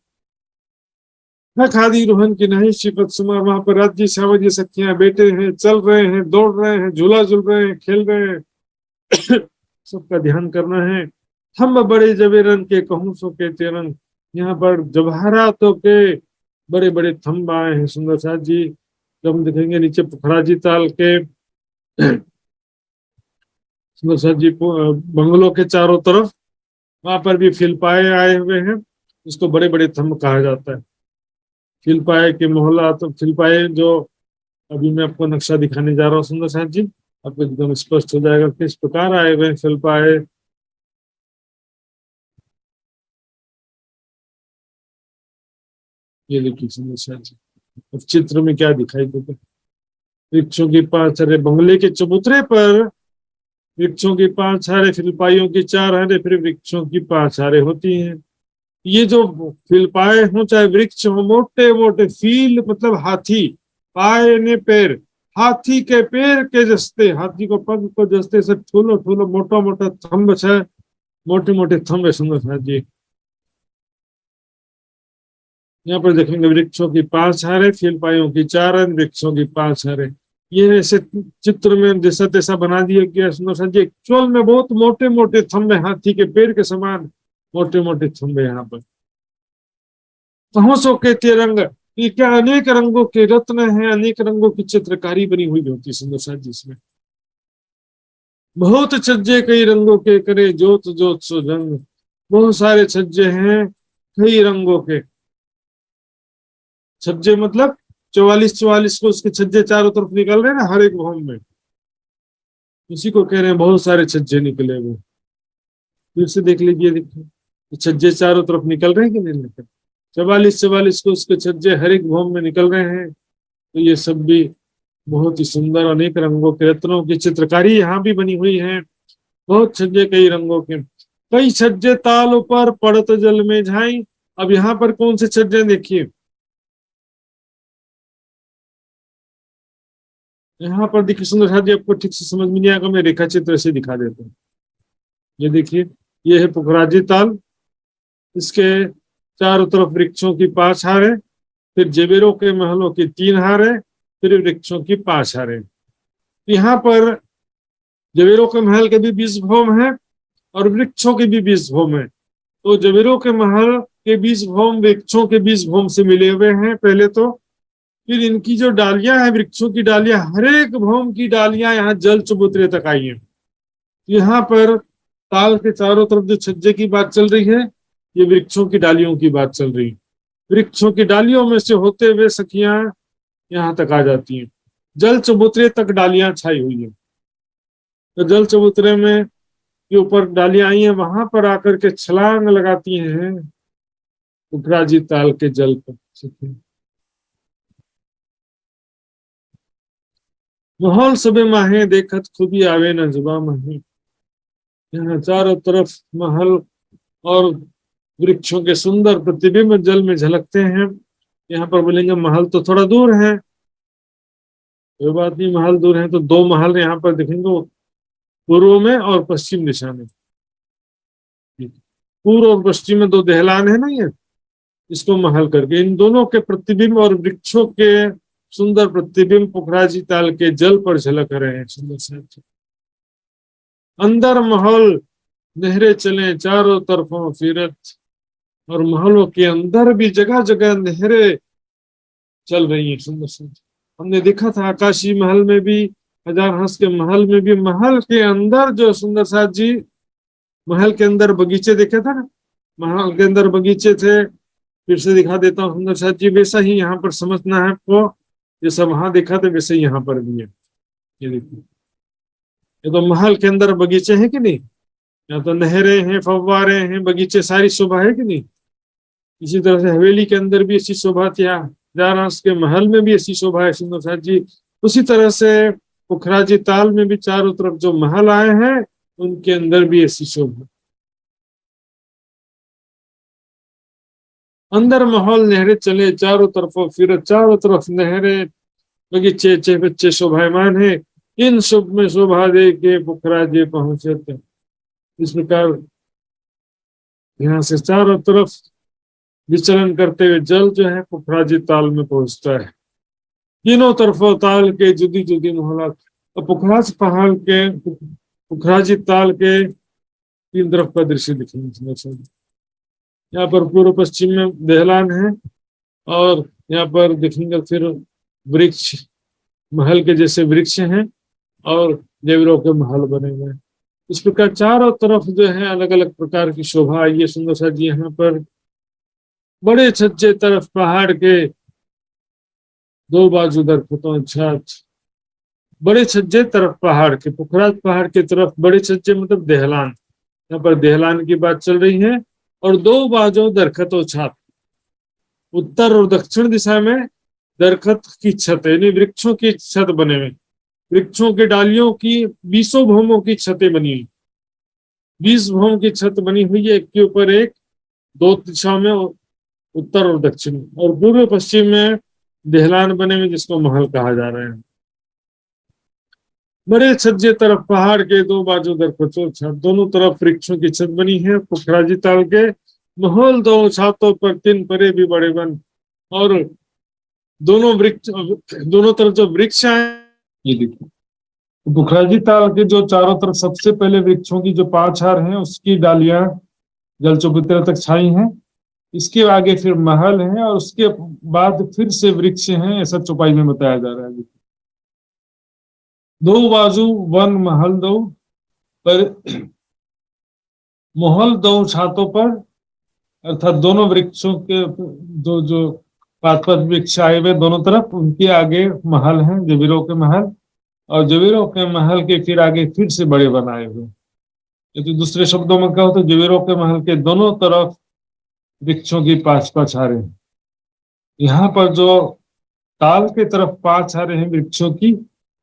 न खादी रोहन की नहीं शिफत सुमार, वहां पर राज्य श्यामाजी सखियां बैठे हैं, चल रहे हैं, दौड़ रहे हैं, झूला झूल रहे हैं, खेल रहे हैं। सबका ध्यान करना है। हम बड़े जबेरन के कहूं सो के तेरन, यहाँ पर जवाहरातों के बड़े बड़े थंब आए हैं सुंदर साथ जी। जब हम देखेंगे नीचे पुखराजी ताल के सुंदर साथ जी बंगलों के चारों तरफ, वहां पर भी फिलपाए आए हुए हैं, इसको बड़े बड़े थंब कहा जाता है। फिलपाए के मोहल्ला, तो फिलपाए जो अभी मैं आपको नक्शा दिखाने जा रहा हूँ सुंदर साथ जी, आपको एकदम स्पष्ट हो जाएगा किस प्रकार आए हुए फिलपाए। ये देखिए सुंदर साथ जी, अब चित्र में क्या दिखाई देता है, वृक्षों की पास, अरे बंगले के चबूतरे पर वृक्षों की 5 हारे, फिलपाइयों की 4 हारे, फिर वृक्षों की 5 हारे होती हैं। ये जो फिलपाए हो चाहे वृक्ष हो, मोटे मोटे, फील मतलब हाथी, पाए ने पैर, हाथी के पैर के जस्ते, हाथी को पग को जस्ते से ठूलो ठूलो मोटा मोटा थम्ब है, मोटे मोटे थम्ब है सुंदर सा जी। यहाँ पर देखेंगे वृक्षों की 5 हारे, फिलपाइयों की 4 हारे, वृक्षों की 5 हारे। ये ऐसे चित्र में जैसा तैसा बना दिया गया सुंदर सा जी। एक्चुअल में बहुत मोटे मोटे थम्बे, हाथी के पैर के समान मोटे मोटे थम्बे यहाँ पर। सहसों के तिरंग, ये क्या अनेक रंगों के रत्न हैं, अनेक रंगों की चित्रकारी बनी हुई होती है सुंदर सा जी इसमें। बहुत छज्जे कई रंगों के करे जोत जोत सो रंग, बहुत सारे छज्जे हैं कई रंगों के। छज्जे मतलब 44 को उसके छज्जे चारों तरफ निकल रहे हैं ना, हर एक भवन में, उसी को कह रहे हैं बहुत सारे छज्जे निकले हुए। फिर से देख लीजिए, देखिए छज्जे चारों तरफ निकल रहे हैं कि नहीं निकल, 44 को उसके छज्जे हर एक भवन में निकल रहे हैं। तो ये सब भी बहुत ही सुंदर अनेक रंगों के रत्नों की चित्रकारी यहाँ भी बनी हुई है। बहुत छज्जे कई रंगों के, कई छज्जे ताल पर पड़त जल में झाई। अब यहाँ पर कौन से छज्जे देखिए, यहाँ पर देखिए सुंदर सा जी, आपको ठीक से समझ में नहीं आएगा, मैं रेखा चित्र से दिखा देता हूँ। ये देखिए, ये है पुखराजी ताल, इसके चारों तरफ वृक्षों की 5 हारें, फिर जेबेरों के महलों की 3 हारें, फिर वृक्षों की 5 हारें। यहाँ पर जवेरों के महल के भी 20 भवन है और वृक्षों के भी 20 भवन है। तो जवेरों के महल के 20 भवन वृक्षों के 20 भवन से मिले हुए हैं पहले तो। फिर इनकी जो डालियां हैं, वृक्षों की डालियां, हर एक भवन की डालियां यहाँ जल चबूतरे तक आई हैं। यहाँ पर ताल के चारों तरफ जो छज्जे की बात चल रही है, ये वृक्षों की डालियों की बात चल रही है। वृक्षों की डालियों में से होते हुए सखियां यहाँ तक आ जाती हैं, जल चबूतरे तक डालियां छाई हुई है। तो जल चबूतरे में के ऊपर डालियां आई हैं, वहां पर आकर के छलांग लगाती हैं उपराजी ताल के जल पर। माहौल सबे माहे देखत खुदी आवे न जुबा माहे। यहाँ चारों तरफ महल और वृक्षों के सुंदर प्रतिबिंब जल में झलकते हैं। यहाँ पर बोलेंगे महल तो थोड़ा दूर है, कोई बात नहीं, महल दूर है तो 2 महल यहाँ पर दिखेंगे, पूर्व में और पश्चिम दिशा में। पूर्व और पश्चिम में 2 दहलान है ना, ये इसको महल करके, इन दोनों के प्रतिबिंब और वृक्षों के सुंदर प्रतिबिंब पुखराजी ताल के जल पर झलक रहे हैं सुंदर से। अंदर महल नहरे चले चारों तरफों फिरत, और महलों के अंदर भी जगह जगह नहरें चल रही हैं सुंदर से। हमने देखा था आकाशी महल में भी, हजार हंस के महल में भी, महल के अंदर जो सुंदर साथ जी, महल के अंदर बगीचे देखे था ना, महल के अंदर बगीचे थे। फिर से दिखा देता हूँ सुंदर साथ जी, वैसा ही यहाँ पर समझना है आपको, जैसा वहां देखा था वैसे यहाँ पर भी है। ये देखिए, ये तो महल के अंदर बगीचे हैं कि नहीं, यहाँ तो नहरें हैं, फव्वारे हैं, बगीचे, सारी शोभा है कि नहीं। इसी तरह से हवेली के अंदर भी ऐसी शोभा थी, जारास के महल में भी ऐसी शोभा है सुंदर साथ जी। उसी तरह से पुखराजी ताल में भी चारों तरफ जो महल आए हैं उनके अंदर भी ऐसी शोभा। अंदर महल नहरें चले चारों तरफों फिर, चारों तरफ नहरें बगीचे चे बच्चे शोभायमान है। इन शुभ में शोभा दे के पुखराजी पहुंचे थे। इस प्रकार यहाँ से चारों तरफ विचरण करते हुए जल जो है पुखराजी ताल में पहुंचता है। तीनों तरफों ताल के जुदी जुदी मोहलत, और पुखराज पहाड़ के पुखराजी ताल के 3 तरफ का दृश्य दिखेंगे। यहाँ पर पूर्व पश्चिम में दहलान है, और यहाँ पर देखेंगे फिर वृक्ष, महल के जैसे वृक्ष हैं और देवरों के महल बने हुए हैं। इस प्रकार चारों तरफ जो है अलग अलग प्रकार की शोभा आई है सुंदर सा जी। यहाँ पर बड़े छज्जे तरफ पहाड़ के 2 बाजू दरख्तों छत, बड़े छज्जे तरफ पहाड़ के, पुखराज पहाड़ की तरफ बड़े छज्जे मतलब दहलान, यहाँ पर दहलान की बात चल रही है। और 2 बाजू दरख्तों छत, उत्तर और दक्षिण दिशा में दरख्त की छत यानी वृक्षों की छत बने हुए, वृक्षों के डालियों की 20 भौमों की छतें बनी हुई, 20 भौम की छत बनी हुई है, एक के ऊपर एक, 2 दिशा में, उत्तर और दक्षिण, और पूर्व पश्चिम में देहलान बने हुए जिसको महल कहा जा रहा है। बड़े छज्जे तरफ पहाड़ के 2 बाजू दरख्तों छत, दोनों तरफ वृक्षों की छत बनी है। पुखराजी ताल के महल 2 छातों पर 3 परे भी बड़े बन, और दोनों तरफ जो वृक्ष हैं, ये देखिए पुखराजी ताल के जो चारों तरफ सबसे पहले वृक्षों की जो 5 हार हैं उसकी डालियां जल चबूतरे तक छाई हैं। इसके आगे फिर महल है और उसके बाद फिर से वृक्ष हैं, ऐसा चौपाई में बताया जा रहा है। 2 बाजू वन महल 2 पर, महल 2 छातों पर, अर्थात दोनों वृक्षों के जो 5 वृक्ष आए हुए दोनों तरफ, उनके आगे महल हैं, जबीरों के महल, और जबीरों के महल के फिर आगे फिर से बड़े बनाए हुए। तो दूसरे शब्दों में कहो तो जबीरों के महल के दोनों तरफ वृक्षों की 5 हारें। यहाँ पर जो ताल के तरफ 5 हारें हैं वृक्षों की,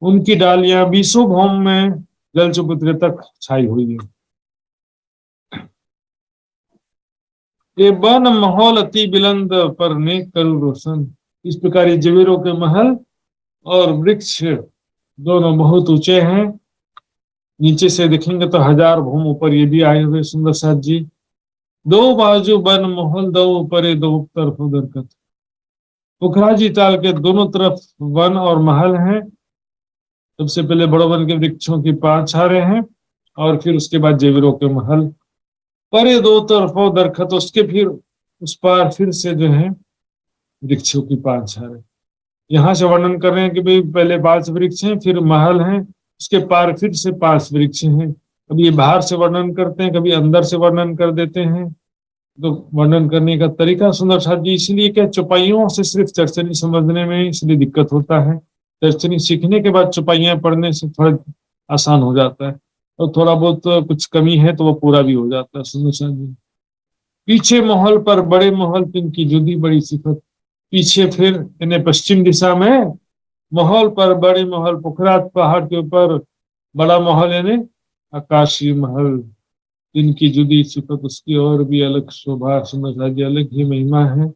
उनकी डालियां 20 भौम में जल चबूतरे तक छाई हुई है। ये वन महल अति बुलंद पर नेक करू रोशन। इस प्रकार ये जबीरों के महल और वृक्ष दोनों बहुत ऊंचे हैं। नीचे से देखेंगे तो 1000 भूम ऊपर ये भी आए हुए सुंदर साथ जी। 2 बाजू वन महल 2 ऊपर 2 तरफ दरकत। पुखराजी ताल के दोनों तरफ वन और महल हैं। सबसे पहले बड़ो वन के वृक्षों की 5 हारें हैं और फिर उसके बाद जेवरों के महल, परे 2 तरफों दरखत, उसके फिर उस पार फिर से जो है वृक्षों की 5 हारें। यहाँ से वर्णन कर रहे हैं कि भाई पहले 5 वृक्ष हैं, फिर महल हैं, उसके पार फिर से 5 वृक्ष हैं। कभी ये बाहर से वर्णन करते हैं, कभी अंदर से वर्णन कर देते हैं। तो वर्णन करने का तरीका सुंदर साथ जी, इसलिए क्या चौपाइयों से सिर्फ चर्चनी समझने में इसलिए दिक्कत होता है। चर्चनी सीखने के बाद चौपाइयां पढ़ने से थोड़ा आसान हो जाता है, और थोड़ा बहुत कुछ कमी है तो वो पूरा भी हो जाता है सुंदर साथ जी। पीछे महल पर बड़े महल, जिनकी जुदी बड़ी सिफत। पीछे फिर इन्हें पश्चिम दिशा में महल पर बड़े महल, पुखराज पहाड़ के ऊपर बड़ा महल यानी आकाशीय महल, जिनकी जुदी सिफत, उसकी और भी अलग शोभा, समझ अलग ही महिमा है।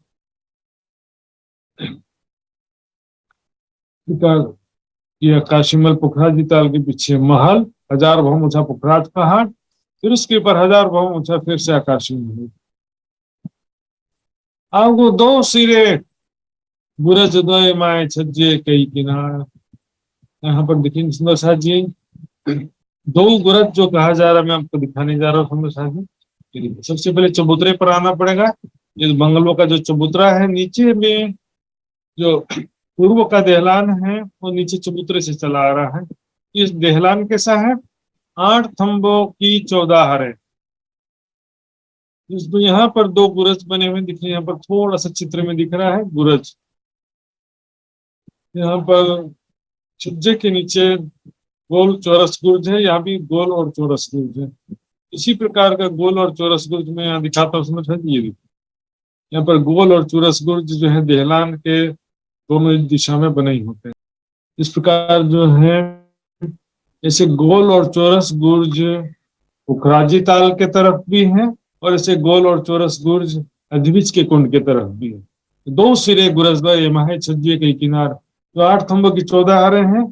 ये आकाशीय महल पुखराजी ताल के पीछे महल, 1000 भौम ऊंचा पुखराज पहाड़, फिर उसके ऊपर 1000 भौम ऊंचा फिर से आकाशीय महल। आपको 2 सिरे बुरज द्वय माए छज्जे कई किनार। यहाँ पर देखेंगे सुंदर साथ जी, 2 गुरज जो कहा जा रहा है, मैं आपको दिखाने जा रहा हूँ सुंदर साथ जी। सबसे पहले चबूतरे पर आना पड़ेगा। ये बंगलों का जो चबूतरा है, नीचे में जो पूर्व का देहलान है वो नीचे चबूतरे से चला आ रहा है। इस देहलान कैसा है? 8 थंबों की 14 हारें। इसमें यहाँ पर 2 गुरज बने हुए दिख रहे हैं। यहाँ पर थोड़ा सा चित्र में दिख रहा है गुरज। यहाँ पर छज्जे के नीचे गोल चौरस गुर्ज है, यहाँ भी गोल और चौरस गुर्ज है। इसी प्रकार का गोल और चौरस गुर्ज में यहाँ दिखाता हूँ समझ है। यहाँ पर गोल और चौरस गुर्ज जो है देहलान के दोनों दिशा में बने ही होते हैं। इस प्रकार जो है ऐसे गोल और चौरस गुर्ज पुखराजी ताल के तरफ भी है, और ऐसे गोल और चौरस गुर्ज अधविच के कुंड के तरफ भी है। 2 सिरे गुरजदा ये माहे छज्जे के किनार। तो 8 थंबों की 14 हारें हैं।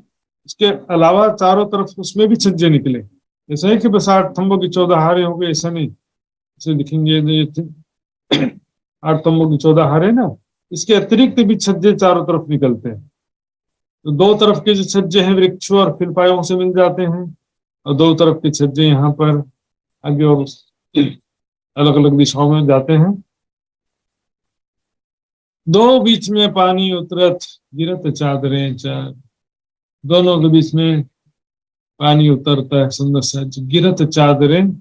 इसके अलावा चारों तरफ उसमें भी छज्जे निकले। ऐसा है कि बस 8 थंबों की 14 हारें हो गए, ऐसा नहीं। इसे दिखेंगे 8 तंबों की 14 हारें ना, इसके अतिरिक्त भी छज्जे चारों तरफ निकलते हैं। तो 2 तरफ के जो छज्जे हैं वृक्षों और फिलपायों से मिल जाते हैं, और 2 तरफ के छज्जे यहाँ पर आगे और अलग अलग दिशाओं में जाते हैं। 2 बीच में पानी उतरत गिरत चादरें चार। दोनों के बीच में पानी उतरता है सुंदर सा, गिरत चादरें।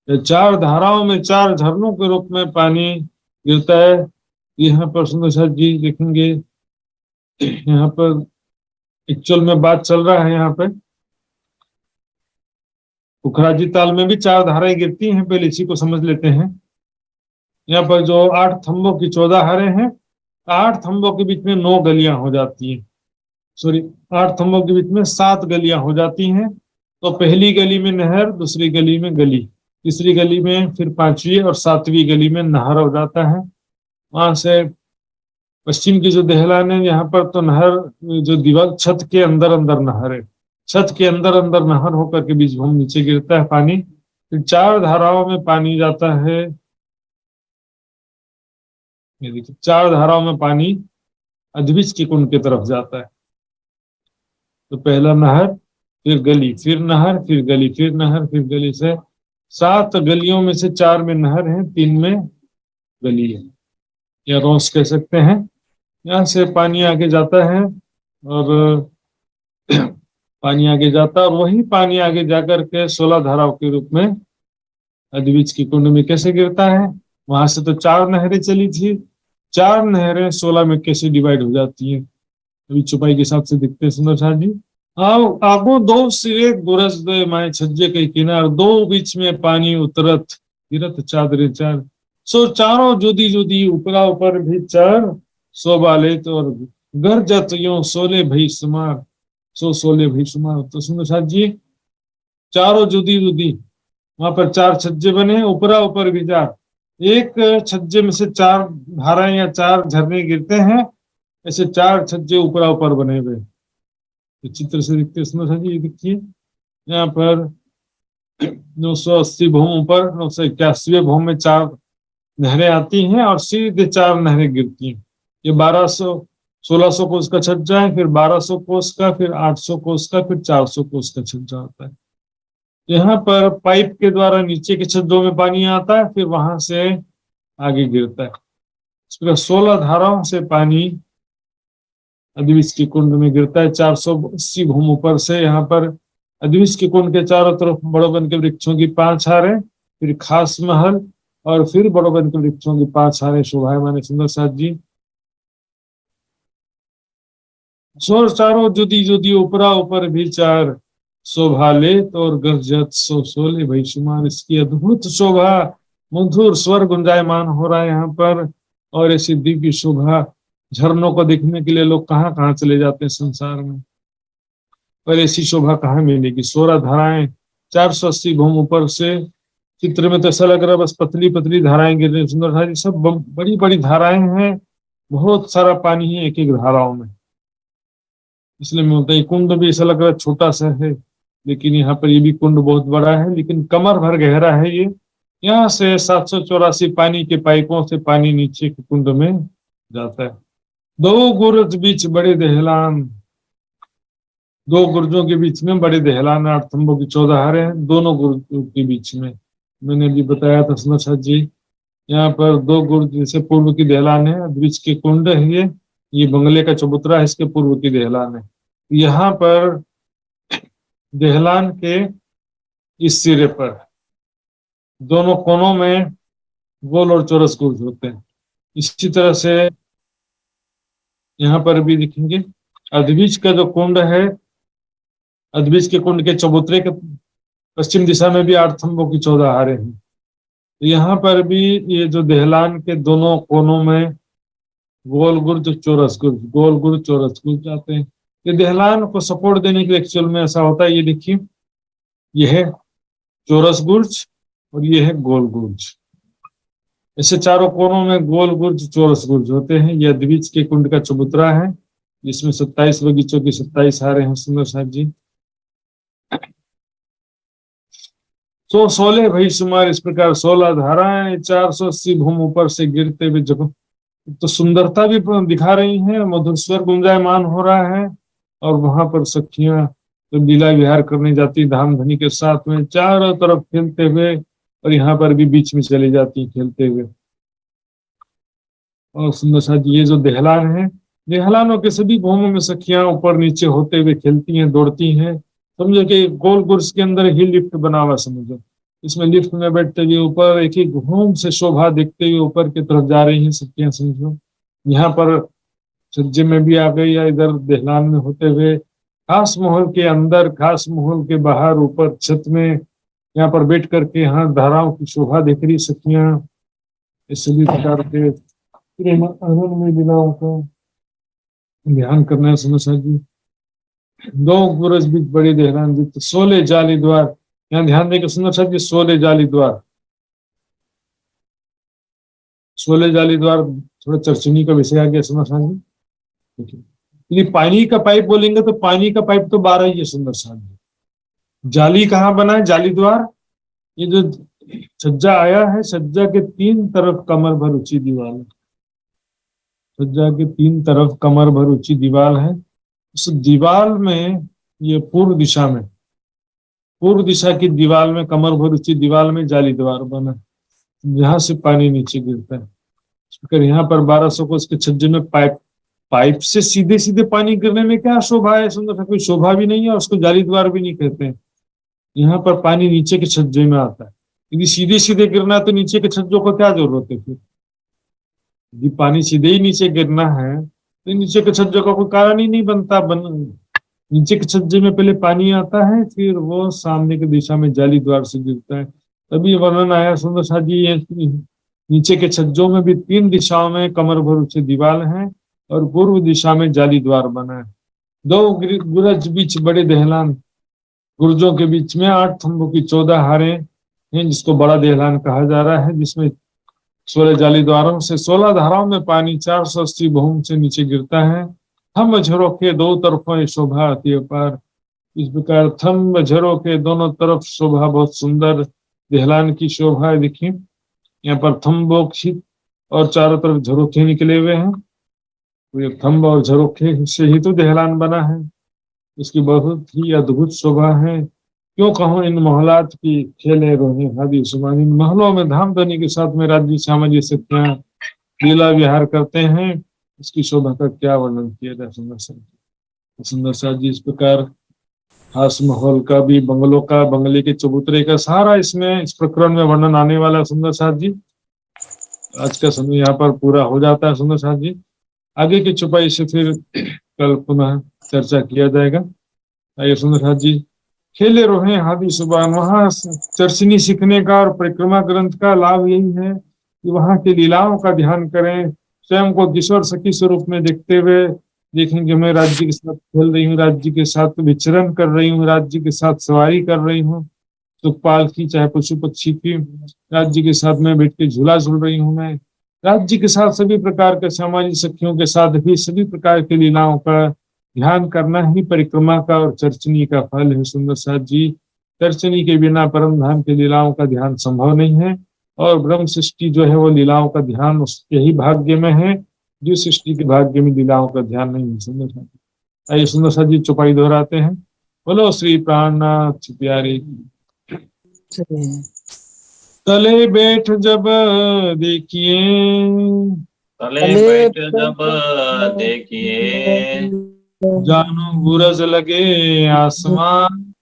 4 धाराओं में 4 झरनों के रूप में पानी गिरता है। यहाँ पर सुंदर सा जी देखेंगे, यहाँ पर एक्चुअल में बात चल रहा है। यहाँ पे पुखराजी ताल में भी 4 धाराएं गिरती हैं, पहले इसी को समझ लेते हैं। यहाँ पर जो 8 थंबों की 14 हारें हैं, 8 थंबों के बीच में 9 गलियां हो जाती हैं। सॉरी 8 थंबों के बीच में 7 गलियां हो जाती हैं। तो पहली गली में नहर, दूसरी गली में गली, तीसरी गली में फिर 5वीं और 7वीं गली में नहर हो जाता है। वहां से पश्चिम की जो दहलान है, यहाँ पर तो नहर जो दीवार छत के अंदर अंदर नहर है, छत के अंदर अंदर नहर होकर के बीच भूमि नीचे गिरता है पानी। फिर 4 धाराओं में पानी जाता है। ये देखिए 4 धाराओं में पानी अधबीज के कुंड की तरफ जाता है। तो पहला नहर, फिर गली, फिर नहर, फिर गली, फिर नहर, फिर गली, से 7 गलियों में से 4 में नहर है, 3 में गली है, या रोस कह सकते हैं। यहाँ से पानी आगे जाता है और पानी आगे जाता है, और वही पानी आगे जाकर के 16 धाराओं के रूप में अधबीज की कुंड में कैसे गिरता है। वहां से तो 4 नहरें चली थी, 4 नहरें 16 में कैसे डिवाइड हो जाती हैं, अभी चौपाई के हिसाब से दिखते हैं सुंदर साहब जी। आगो 2 सिरे गुरस दे माए छज्जे के किनार, 2 बीच में पानी उतरत गिरत चादरे 4, सो चारों जुदी जुदी उपरा ऊपर भी 4, सो बाले तो गरजत यूं सोले भई सुमार, सो सोले भई सुमार। तो सुंदर साहब जी, चारों जुदी जुदी, वहां पर 4 छज्जे बने, उपरा ऊपर भी 4, एक छज्जे में से 4 धाराएं या 4 झरने गिरते हैं, ऐसे 4 छज्जे ऊपरा ऊपर बने हुए चित्र से दिखते हैं। ये देखिए यहाँ पर 980 भूम ऊपर 981वें भूम में 4 नहरें आती हैं और सीधे 4 नहरें गिरती हैं। ये 1600 कोस का छज्जा है, फिर 1200 कोस का, फिर 800 कोस का, फिर 400 कोस का छज्जा होता है। यहाँ पर पाइप के द्वारा नीचे के छज्जों में पानी आता है, फिर वहां से आगे गिरता है। इस प्रकार 16 धाराओं से पानी अधबीज की कुंड में गिरता है। 480 भूम ऊपर से यहाँ पर अधबीज की कुंड के चारों तरफ बड़ोबन के वृक्षों की 5 हारें, फिर खास महल, और फिर बड़ोबन के वृक्षों की 5 हारें शोभायमान। सुंदर साथ जी, सोर चारों जुदी जुदी उपरा ऊपर भी 4, शोभा ले तो और गरजत सो सोले भाई शुमार। इसकी अद्भुत शोभा, मधुर स्वर गुंजायमान हो रहा है यहाँ पर, और ऐसी दिव्य शोभा झरनों को देखने के लिए लोग कहाँ कहाँ चले जाते हैं संसार में, पर ऐसी शोभा कहाँ मिलेगी। 16 धाराएं 480 भूम ऊपर से, चित्र में तो ऐसा लग रहा है बस पतली पतली धाराएं गिर रही। सुंदर धारा सब बड़ी बड़ी धाराएं हैं, बहुत सारा पानी है एक एक धाराओं में, इसलिए मैं बोलता कुंड भी ऐसा लग रहा है छोटा सा है, लेकिन यहाँ पर ये भी कुंड बहुत बड़ा है, लेकिन कमर भर गहरा है ये। यहाँ से 784 पानी के पाइपों से पानी नीचे के कुंड में जाता है। 2 गुर्ज बीच बड़े दहलान, 2 गुर्जों के बीच में बड़े दहलान, 8 थंबों की 14 हारें हैं दोनों गुर्जों के बीच में। मैंने अभी बताया था सुनसा जी, यहाँ पर 2 गुर्ज, जैसे पूर्व की दहलान है, बीच के कुंड है, ये बंगले का चबूतरा है, इसके पूर्व की दहलान है। यहाँ पर दहलान के इस सिरे पर दोनों कोनों में गोल और चौरस गुर्ज होते हैं। इसी तरह से यहाँ पर भी दिखेंगे अधबीज का जो कुंड है, अधबीज के कुंड के चबूतरे के पश्चिम दिशा में भी 8 थंबों की 14 हारें हैं। यहाँ पर भी ये जो दहलान के दोनों कोनों में गोल गुर्ज चौरस गुर्ज, गोल गुर्ज चौरस गुर्ज आते हैं। ये दहलान को सपोर्ट देने के लिए एक्चुअल में ऐसा होता है, ये देखिए ये है चौरस गुर्ज और ये है गोल गुर्ज, ऐसे चारों कोनों में गोल गुर्ज चौरस गुर्ज होते हैं। ये अधबीज के कुंड का चबूतरा है, जिसमें 27 बगीचों की 27 हारें हैं सुंदर साहब जी। सो 16 भई शुमार, इस प्रकार 16 धाराएं 480 भूम ऊपर से गिरते हुए जगह तो सुंदरता भी दिखा रही है, मधुर स्वर गुंजायमान हो रहा है, और वहां पर सखियां तो लीला विहार करने जाती धाम धनी के साथ में चारों तरफ खेलते हुए, और यहाँ पर भी बीच में चली जाती खेलते हुए। और सुंदर साथ ये जो दहलान है, दहलानों के सभी भूमों में सखियां ऊपर नीचे होते हुए खेलती हैं, दौड़ती हैं। समझो कि गोल गुर्ज के अंदर ही लिफ्ट बना हुआ समझो, इसमें लिफ्ट में बैठते हुए ऊपर एक ही घूम से शोभा देखते हुए ऊपर की तरफ जा रही हैं सखियां समझो। यहाँ पर छज्जे में भी आ गई, या इधर दहलान में होते हुए खास महल के अंदर, खास महल के बाहर, ऊपर छत में यहाँ पर बैठ करके यहाँ धाराओं की शोभा देख रही सखियां। इस सभी प्रकार के प्रेम आनंद में लीलाओं का ध्यान करना है समझा जी। दो गुरज बीच बड़ी देहरान जी, तो 16 जाली द्वार। यहाँ ध्यान देकर सुंदर साहब जी, 16 जाली द्वार। 16 जाली द्वार थोड़ा चर्चनी का विषय आ गया सुंदर साहब जी। यदि पानी का पाइप बोलेंगे तो पानी का पाइप तो 12 ही है सुंदर साहब जी। जाली कहाँ बना है, जाली द्वार? ये जो सज्जा आया है, सज्जा के 3 तरफ कमर भर ऊंची दीवार है। सज्जा के 3 तरफ कमर भर ऊंची दीवार है। उस दीवार में, ये पूर्व दिशा में, पूर्व दिशा की दीवार में, कमर भर ऊंची दीवार में जाली द्वार बना, जहां से पानी नीचे गिरता है। अगर यहाँ पर 1200 को उसके छज्जे में पाइप, पाइप से सीधे सीधे पानी गिरने में क्या शोभा है सुंदर सा? कोई शोभा भी नहीं है, उसको जाली द्वार भी नहीं कहते हैं। यहाँ पर पानी नीचे के छज्जे में आता है। यदि सीधे सीधे गिरना है तो नीचे के छज्जों को क्या जरूरत है फिर? यदि पानी सीधे ही नीचे गिरना है तो नीचे के छज्जों का कोई कारण ही नहीं बनता। नीचे के छज्जे में पहले पानी आता है, फिर वो सामने की दिशा में जाली द्वार से गिरता है। तभी वर्णन आया सुंदर सा जी, ये नीचे के छज्जों में भी 3 दिशाओं में कमर भर ऊंचे दीवार है और पूर्व दिशा में जाली द्वार बना है। 2 गुरज बीच बड़े दहलान, गुर्जों के बीच में 8 थंबों की 14 हारें हैं, जिसको बड़ा दहलान कहा जा रहा है, जिसमें 16 जाली द्वारों से 16 धाराओं में पानी 480 बहुम से नीचे गिरता है। थम्ब झरोखे 2 तरफों शोभा अति अपार। इस प्रकार थम्ब झरोखे दोनों तरफ शोभा बहुत सुंदर, दहलान की शोभा है। देखिए यहाँ पर थम्बोक्षित और चारों तरफ झरोखे निकले हुए हैं। तो ये थम्ब और झरोखे से ही तो दहलान बना है। इसकी बहुत ही अद्भुत शोभा है। क्यों कहूँ इन महलात की खेले रोहे हादी सुमान। इन महलों में धाम धनी के साथ में राज्य सामाजिक सत्या लीला विहार करते हैं। इसकी शोभा का क्या वर्णन किया जाए सुंदर साहब जी। सुंदर साहब जी इस प्रकार खास माहौल का भी, बंगलों का, बंगले के चबूतरे का, सारा इसमें इस प्रकरण में वर्णन आने वाला है सुंदर साहब जी। आज का समय यहाँ पर पूरा हो जाता है सुंदर साहब जी। आगे की छुपाई से फिर कल पुनः चर्चा किया जाएगा। आइए सुंदर साहब जी, खेले रोहे हादी सुबान। वहाँ चर्चनी सीखने का और परिक्रमा ग्रंथ का लाभ यही है कि वहाँ की लीलाओं का ध्यान करें, स्वयं को किशोर सखी स्वरूप में देखते हुए देखेंगे मैं राज्य के साथ खेल रही हूँ, राज्य के साथ विचरण कर रही हूँ, राज्य के साथ सवारी कर रही हूँ, सुखपाल की चाहे पशु पक्षी की, राज्य के साथ में बैठ के झूला झूल रही हूँ मैं। राज्य के साथ सभी प्रकार के सामाजिक सखियों के साथ भी सभी प्रकार की लीलाओं का ध्यान करना ही परिक्रमा का और चर्चनी का फल है सुंदर साहब जी। चर्चनी के बिना परम धाम की लीलाओं का ध्यान संभव नहीं है, और ब्रह्म सृष्टि जो है वो लीलाओं का ध्यान उसके ही भाग्य में है, जो सृष्टि के भाग्य में लीलाओं का ध्यान नहीं है सुंदर साहब जी। आइए सुंदर साहब जी चौपाई दोहराते हैं। बोलो श्री प्राणनाथ प्यारे तले बैठ जब देखिए, तले बैठ जब देखिए, जानो गुरज लगे आसमान।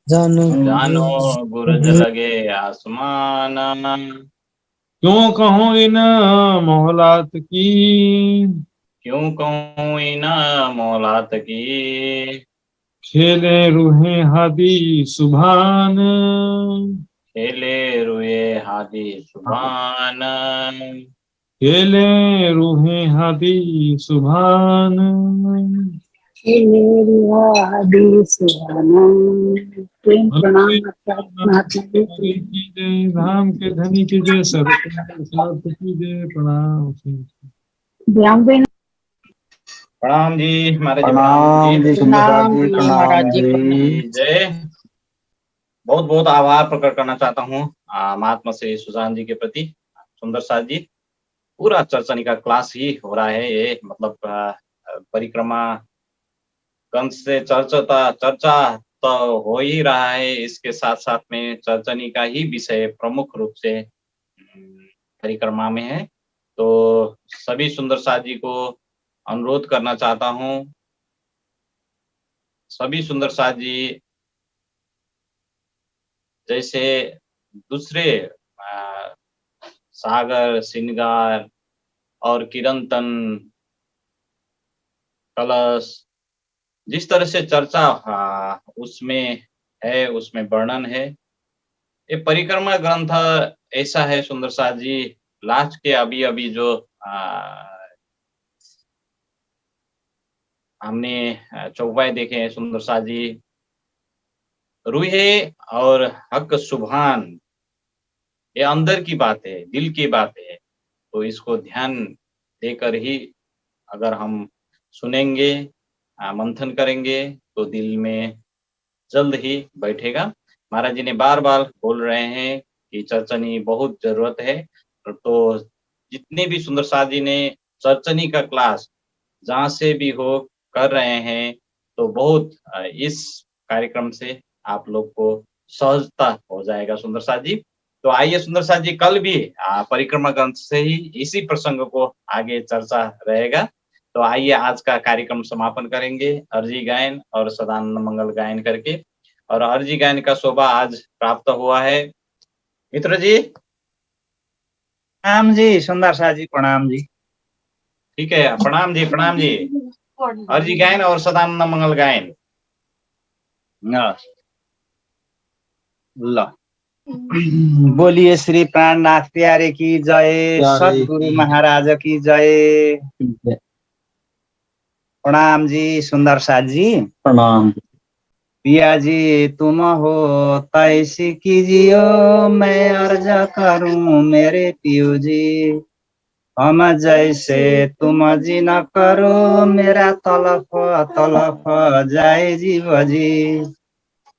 जानो गुरज लगे आसमान। क्यों कहूँ इन मोहलात की, क्यों कहूँ इन मौलात की, खेले रूहें हादी सुभान। खेले रुए हादी सुभान। खेले रूहें हादी सुभान। आदि सुहाना। प्रेम प्रणाम महात्मा जी। की जय, धाम के धनी की जय, सर्व की जय, प्रणाम। ध्यान देना। प्रणाम जी महाराज जी, प्रणाम जी सुंदर साहब जी, प्रणाम जी। जी जय। बहुत बहुत आभार प्रकट करना चाहता हूँ महात्मा श्री सुजान जी के प्रति। सुंदर साहब जी, पूरा चर्चनी का क्लास ही हो रहा है ये, मतलब परिक्रमा ग्रंथ से चर्चा तो हो ही रहा है, इसके साथ साथ में चर्चनी का ही विषय प्रमुख रूप से परिक्रमा में है। तो सभी सुंदर साहब जी को अनुरोध करना चाहता हूँ, सभी सुंदर साहब जी जैसे दूसरे सागर, श्रृंगार और किरंतन, कलश, जिस तरह से चर्चा उसमें है, उसमें वर्णन है। ये परिक्रमा ग्रंथ ऐसा है सुंदर साहब जी, लास्ट के अभी जो हमने चौपाई देखे हैं सुंदर साथ जी। रूहे और हक सुभान, ये अंदर की बात है, दिल की बात है। तो इसको ध्यान देकर ही अगर हम सुनेंगे, मंथन करेंगे, तो दिल में जल्द ही बैठेगा। महाराज जी ने बार-बार बोल रहे हैं कि चर्चनी बहुत ज़रूरत है। तो जितने भी सुंदर साथ जी ने चर्चनी का क्लास जहाँ से भी हो कर रहे हैं, तो बहुत इस कार्यक्रम से आप लोग को सहजता हो जाएगा सुंदर साथ जी। तो आइए सुंदर साथ जी, कल भी परिक्रमा ग्रंथ से ही इसी प्रसंग को आगे चर्चा रहेगा। तो आइए आज का कार्यक्रम समापन करेंगे अर्जी गायन और सदानंद मंगल गायन करके। और अर्जी गायन का शोभा आज प्राप्त हुआ है मित्र जी। प्रणाम जी सुंदर साथ जी, प्रणाम जी। ठीक है, प्रणाम जी, प्रणाम जी। अर्जी गायन और सदानंद मंगल गायन। ल बोलिए श्री प्राणनाथ प्यारे की जय, सतगुरु महाराज की जय। प्रणाम जी सुंदर साथ जी। प्रणाम। पिया जी तुम हो तैसी कीजियो, मैं अर्ज करूं मेरे पियो जी। हम जैसे तुम जी न करो, मेरा तलफ तलफ जाए जीव जी।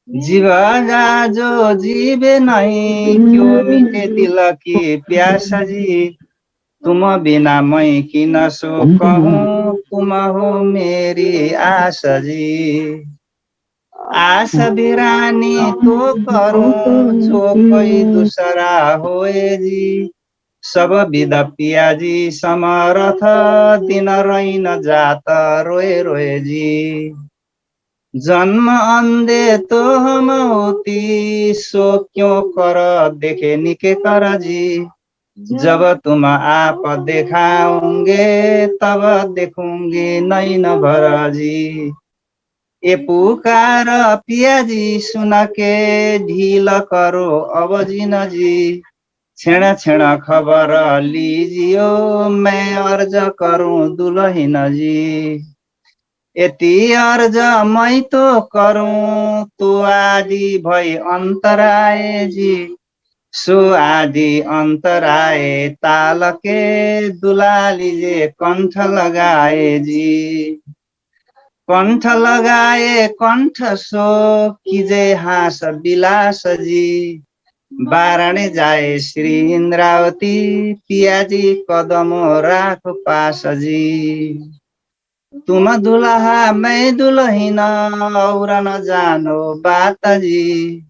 जीव जा जो जीवे नहीं, क्यों मीठे दिल की प्यास जी। तुम बिना मैं की न सो कहूँ, तुम हो मेरी आस जी। आस बिरानी तो करूं, जो कोई दूसरा होए जी। सब विदा पिया जी समरथ, दिन रही न जाता रोए रोए जी। जन्म अंधे तो हम होती, सो क्यों कर देखे निके कर जी। जब तुम आप दिखाओगे, तब देखूंगी नैन भर जी। ये पुकार पिया जी सुना के, ढील करो अब जीना जी। छेड़ा छेड़ा खबर लीजियो, मैं अर्ज करूं दुल्हन जी। यति अर्ज मैं तो करूं, तो आदि भई अंतराए जी। सो आदि अंतराए ताल के, दुलाली जे कंठ लगाए जी। कंठ लगाए कंठ सो कीजे हास विलास जी। बारणे जाए श्री इंद्रावती, पियाजी कदम राख पास जी। तुम दुल्हा मैं दुल्हन, और न जानो बात जी।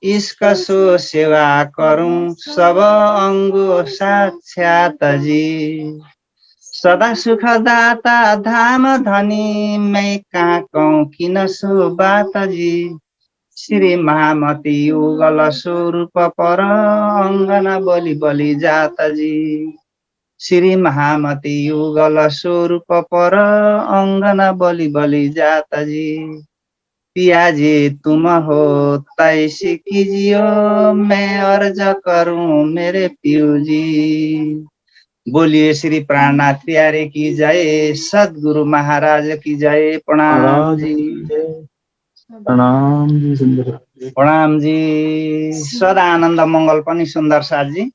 इसका सो सेवा करूं, सब अंगो साक्षात जी। सदा सुखदाता धाम धनी, मैं कहाँ कहूँ किन सो बात जी। श्री महामती युगल स्वरूप पर, अंगना बलि बलि जात जी। श्री महामती युगल स्वरूप पर, अंगना बलि बलि जात जी। पिया जी तुम हो तैसी कीजियो, मैं अर्ज करूं मेरे पियो जी। बोलिए श्री प्राणनाथ प्यारे की जय, सदगुरु महाराज की जय। प्रणाम जी। प्रणाम जी सुंदर। प्रणाम जी। सदा आनंद मंगल पनि सुंदर साथ जी।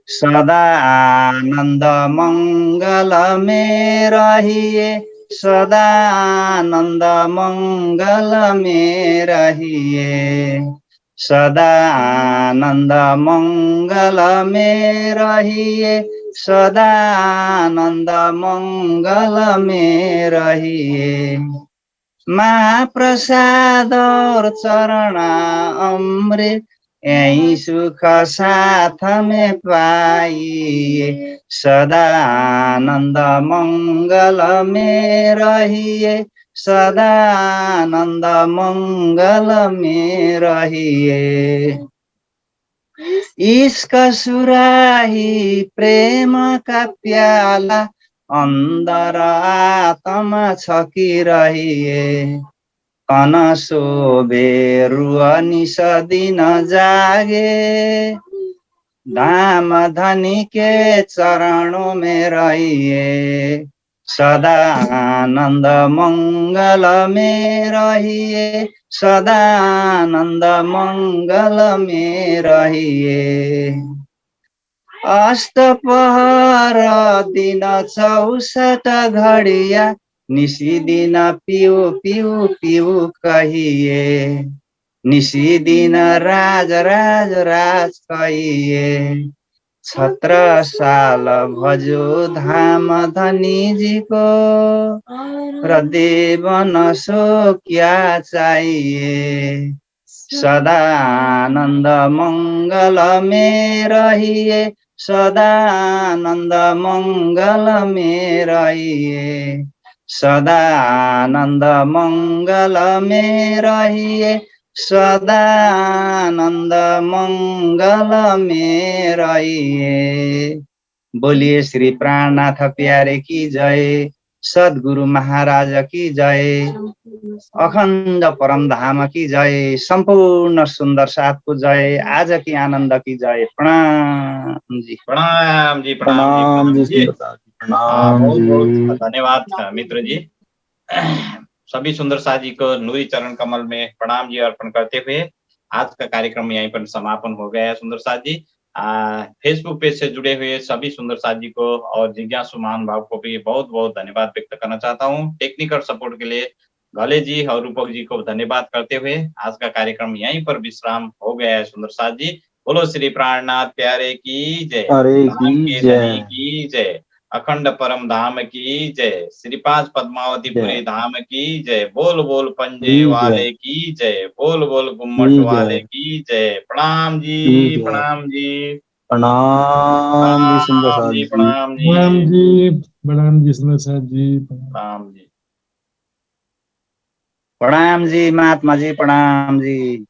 सदा आनंद मंगल में रहिए, सदा आनंद मंगल में रहिए। सदा आनंद मंगल में रहिए, सदा आनंद मंगल में रहिए। महाप्रसाद और चरणा अमृत, यही सुख साथ में पाइए। सदा आनंद मंगल में रहिए, सदा आनंद मंगल में रहिए। इसका सुराही प्रेम का प्याला, अंदर आत्मा छकी रहिए। कन शोभे रुअ निस दिन जागे, धाम धनी के चरणों में रहिए, सदा आनंद मंगल में रहिए, सदा आनंद मंगल में रहिए। अस्त पहर दिन 64 घड़िया, निसी दिन पिउ पिउ पिउ कहिए, निसी दिन राज राज राज कहिए। 17 भजो धाम धनी जी को, र देवन सो क्या चाहिए। सदा आनंद मंगल में रहिए, सदा आनंद मंगल में रहिए, सदा आनंद मंगल में रहिए, सदा आनंद मंगल में रहिए। बोलिए श्री प्राणनाथ प्यारे की जय, सद्गुरु महाराज की जय, अखण्ड परम धाम की जय, संपूर्ण सुंदर साथ को जय, आज की आनंद की जय। प्रणाम जी। प्रणाम जी, प्रणाम जी, जी। प्रणाम बहुत बहुत जी। धन्यवाद मित्र जी। सभी सुंदर साथ जी को नूरी चरण कमल में प्रणाम जी अर्पण करते हुए आज का कार्यक्रम यहीं पर समापन हो गया है। सुंदर साथ जी, फेसबुक पेज से जुड़े हुए सभी सुंदर साथ जी को और जिज्ञासु महान भाव को भी बहुत बहुत धन्यवाद व्यक्त करना चाहता हूँ। टेक्निकल सपोर्ट के लिए घले जी और रूपक जी को धन्यवाद करते हुए आज का कार्यक्रम यहीं पर विश्राम हो गया है। सुंदर साथ जी, बोलो श्री प्राणनाथ प्यारे की जय, अरे धाम की के धनी जय, की जय, अखंड परम धाम की जय, श्री 5 पद्मावतीपुरी जय धाम की जय, बोल बोल पंजे की वाले जय, की जय, बोल बोल गुम्मट की वाले जय, की जय। प्रणाम जी, की जय। प्रणाम जी, प्रणाम जी सुंदर प्रणाम साथ जी, जी। प्रणाम प्रणाम जी, जी, प्रणाम जी सुंदर साथ जी। प्रणाम जी। प्रणाम जी महात्मा जी, प्रणाम जी।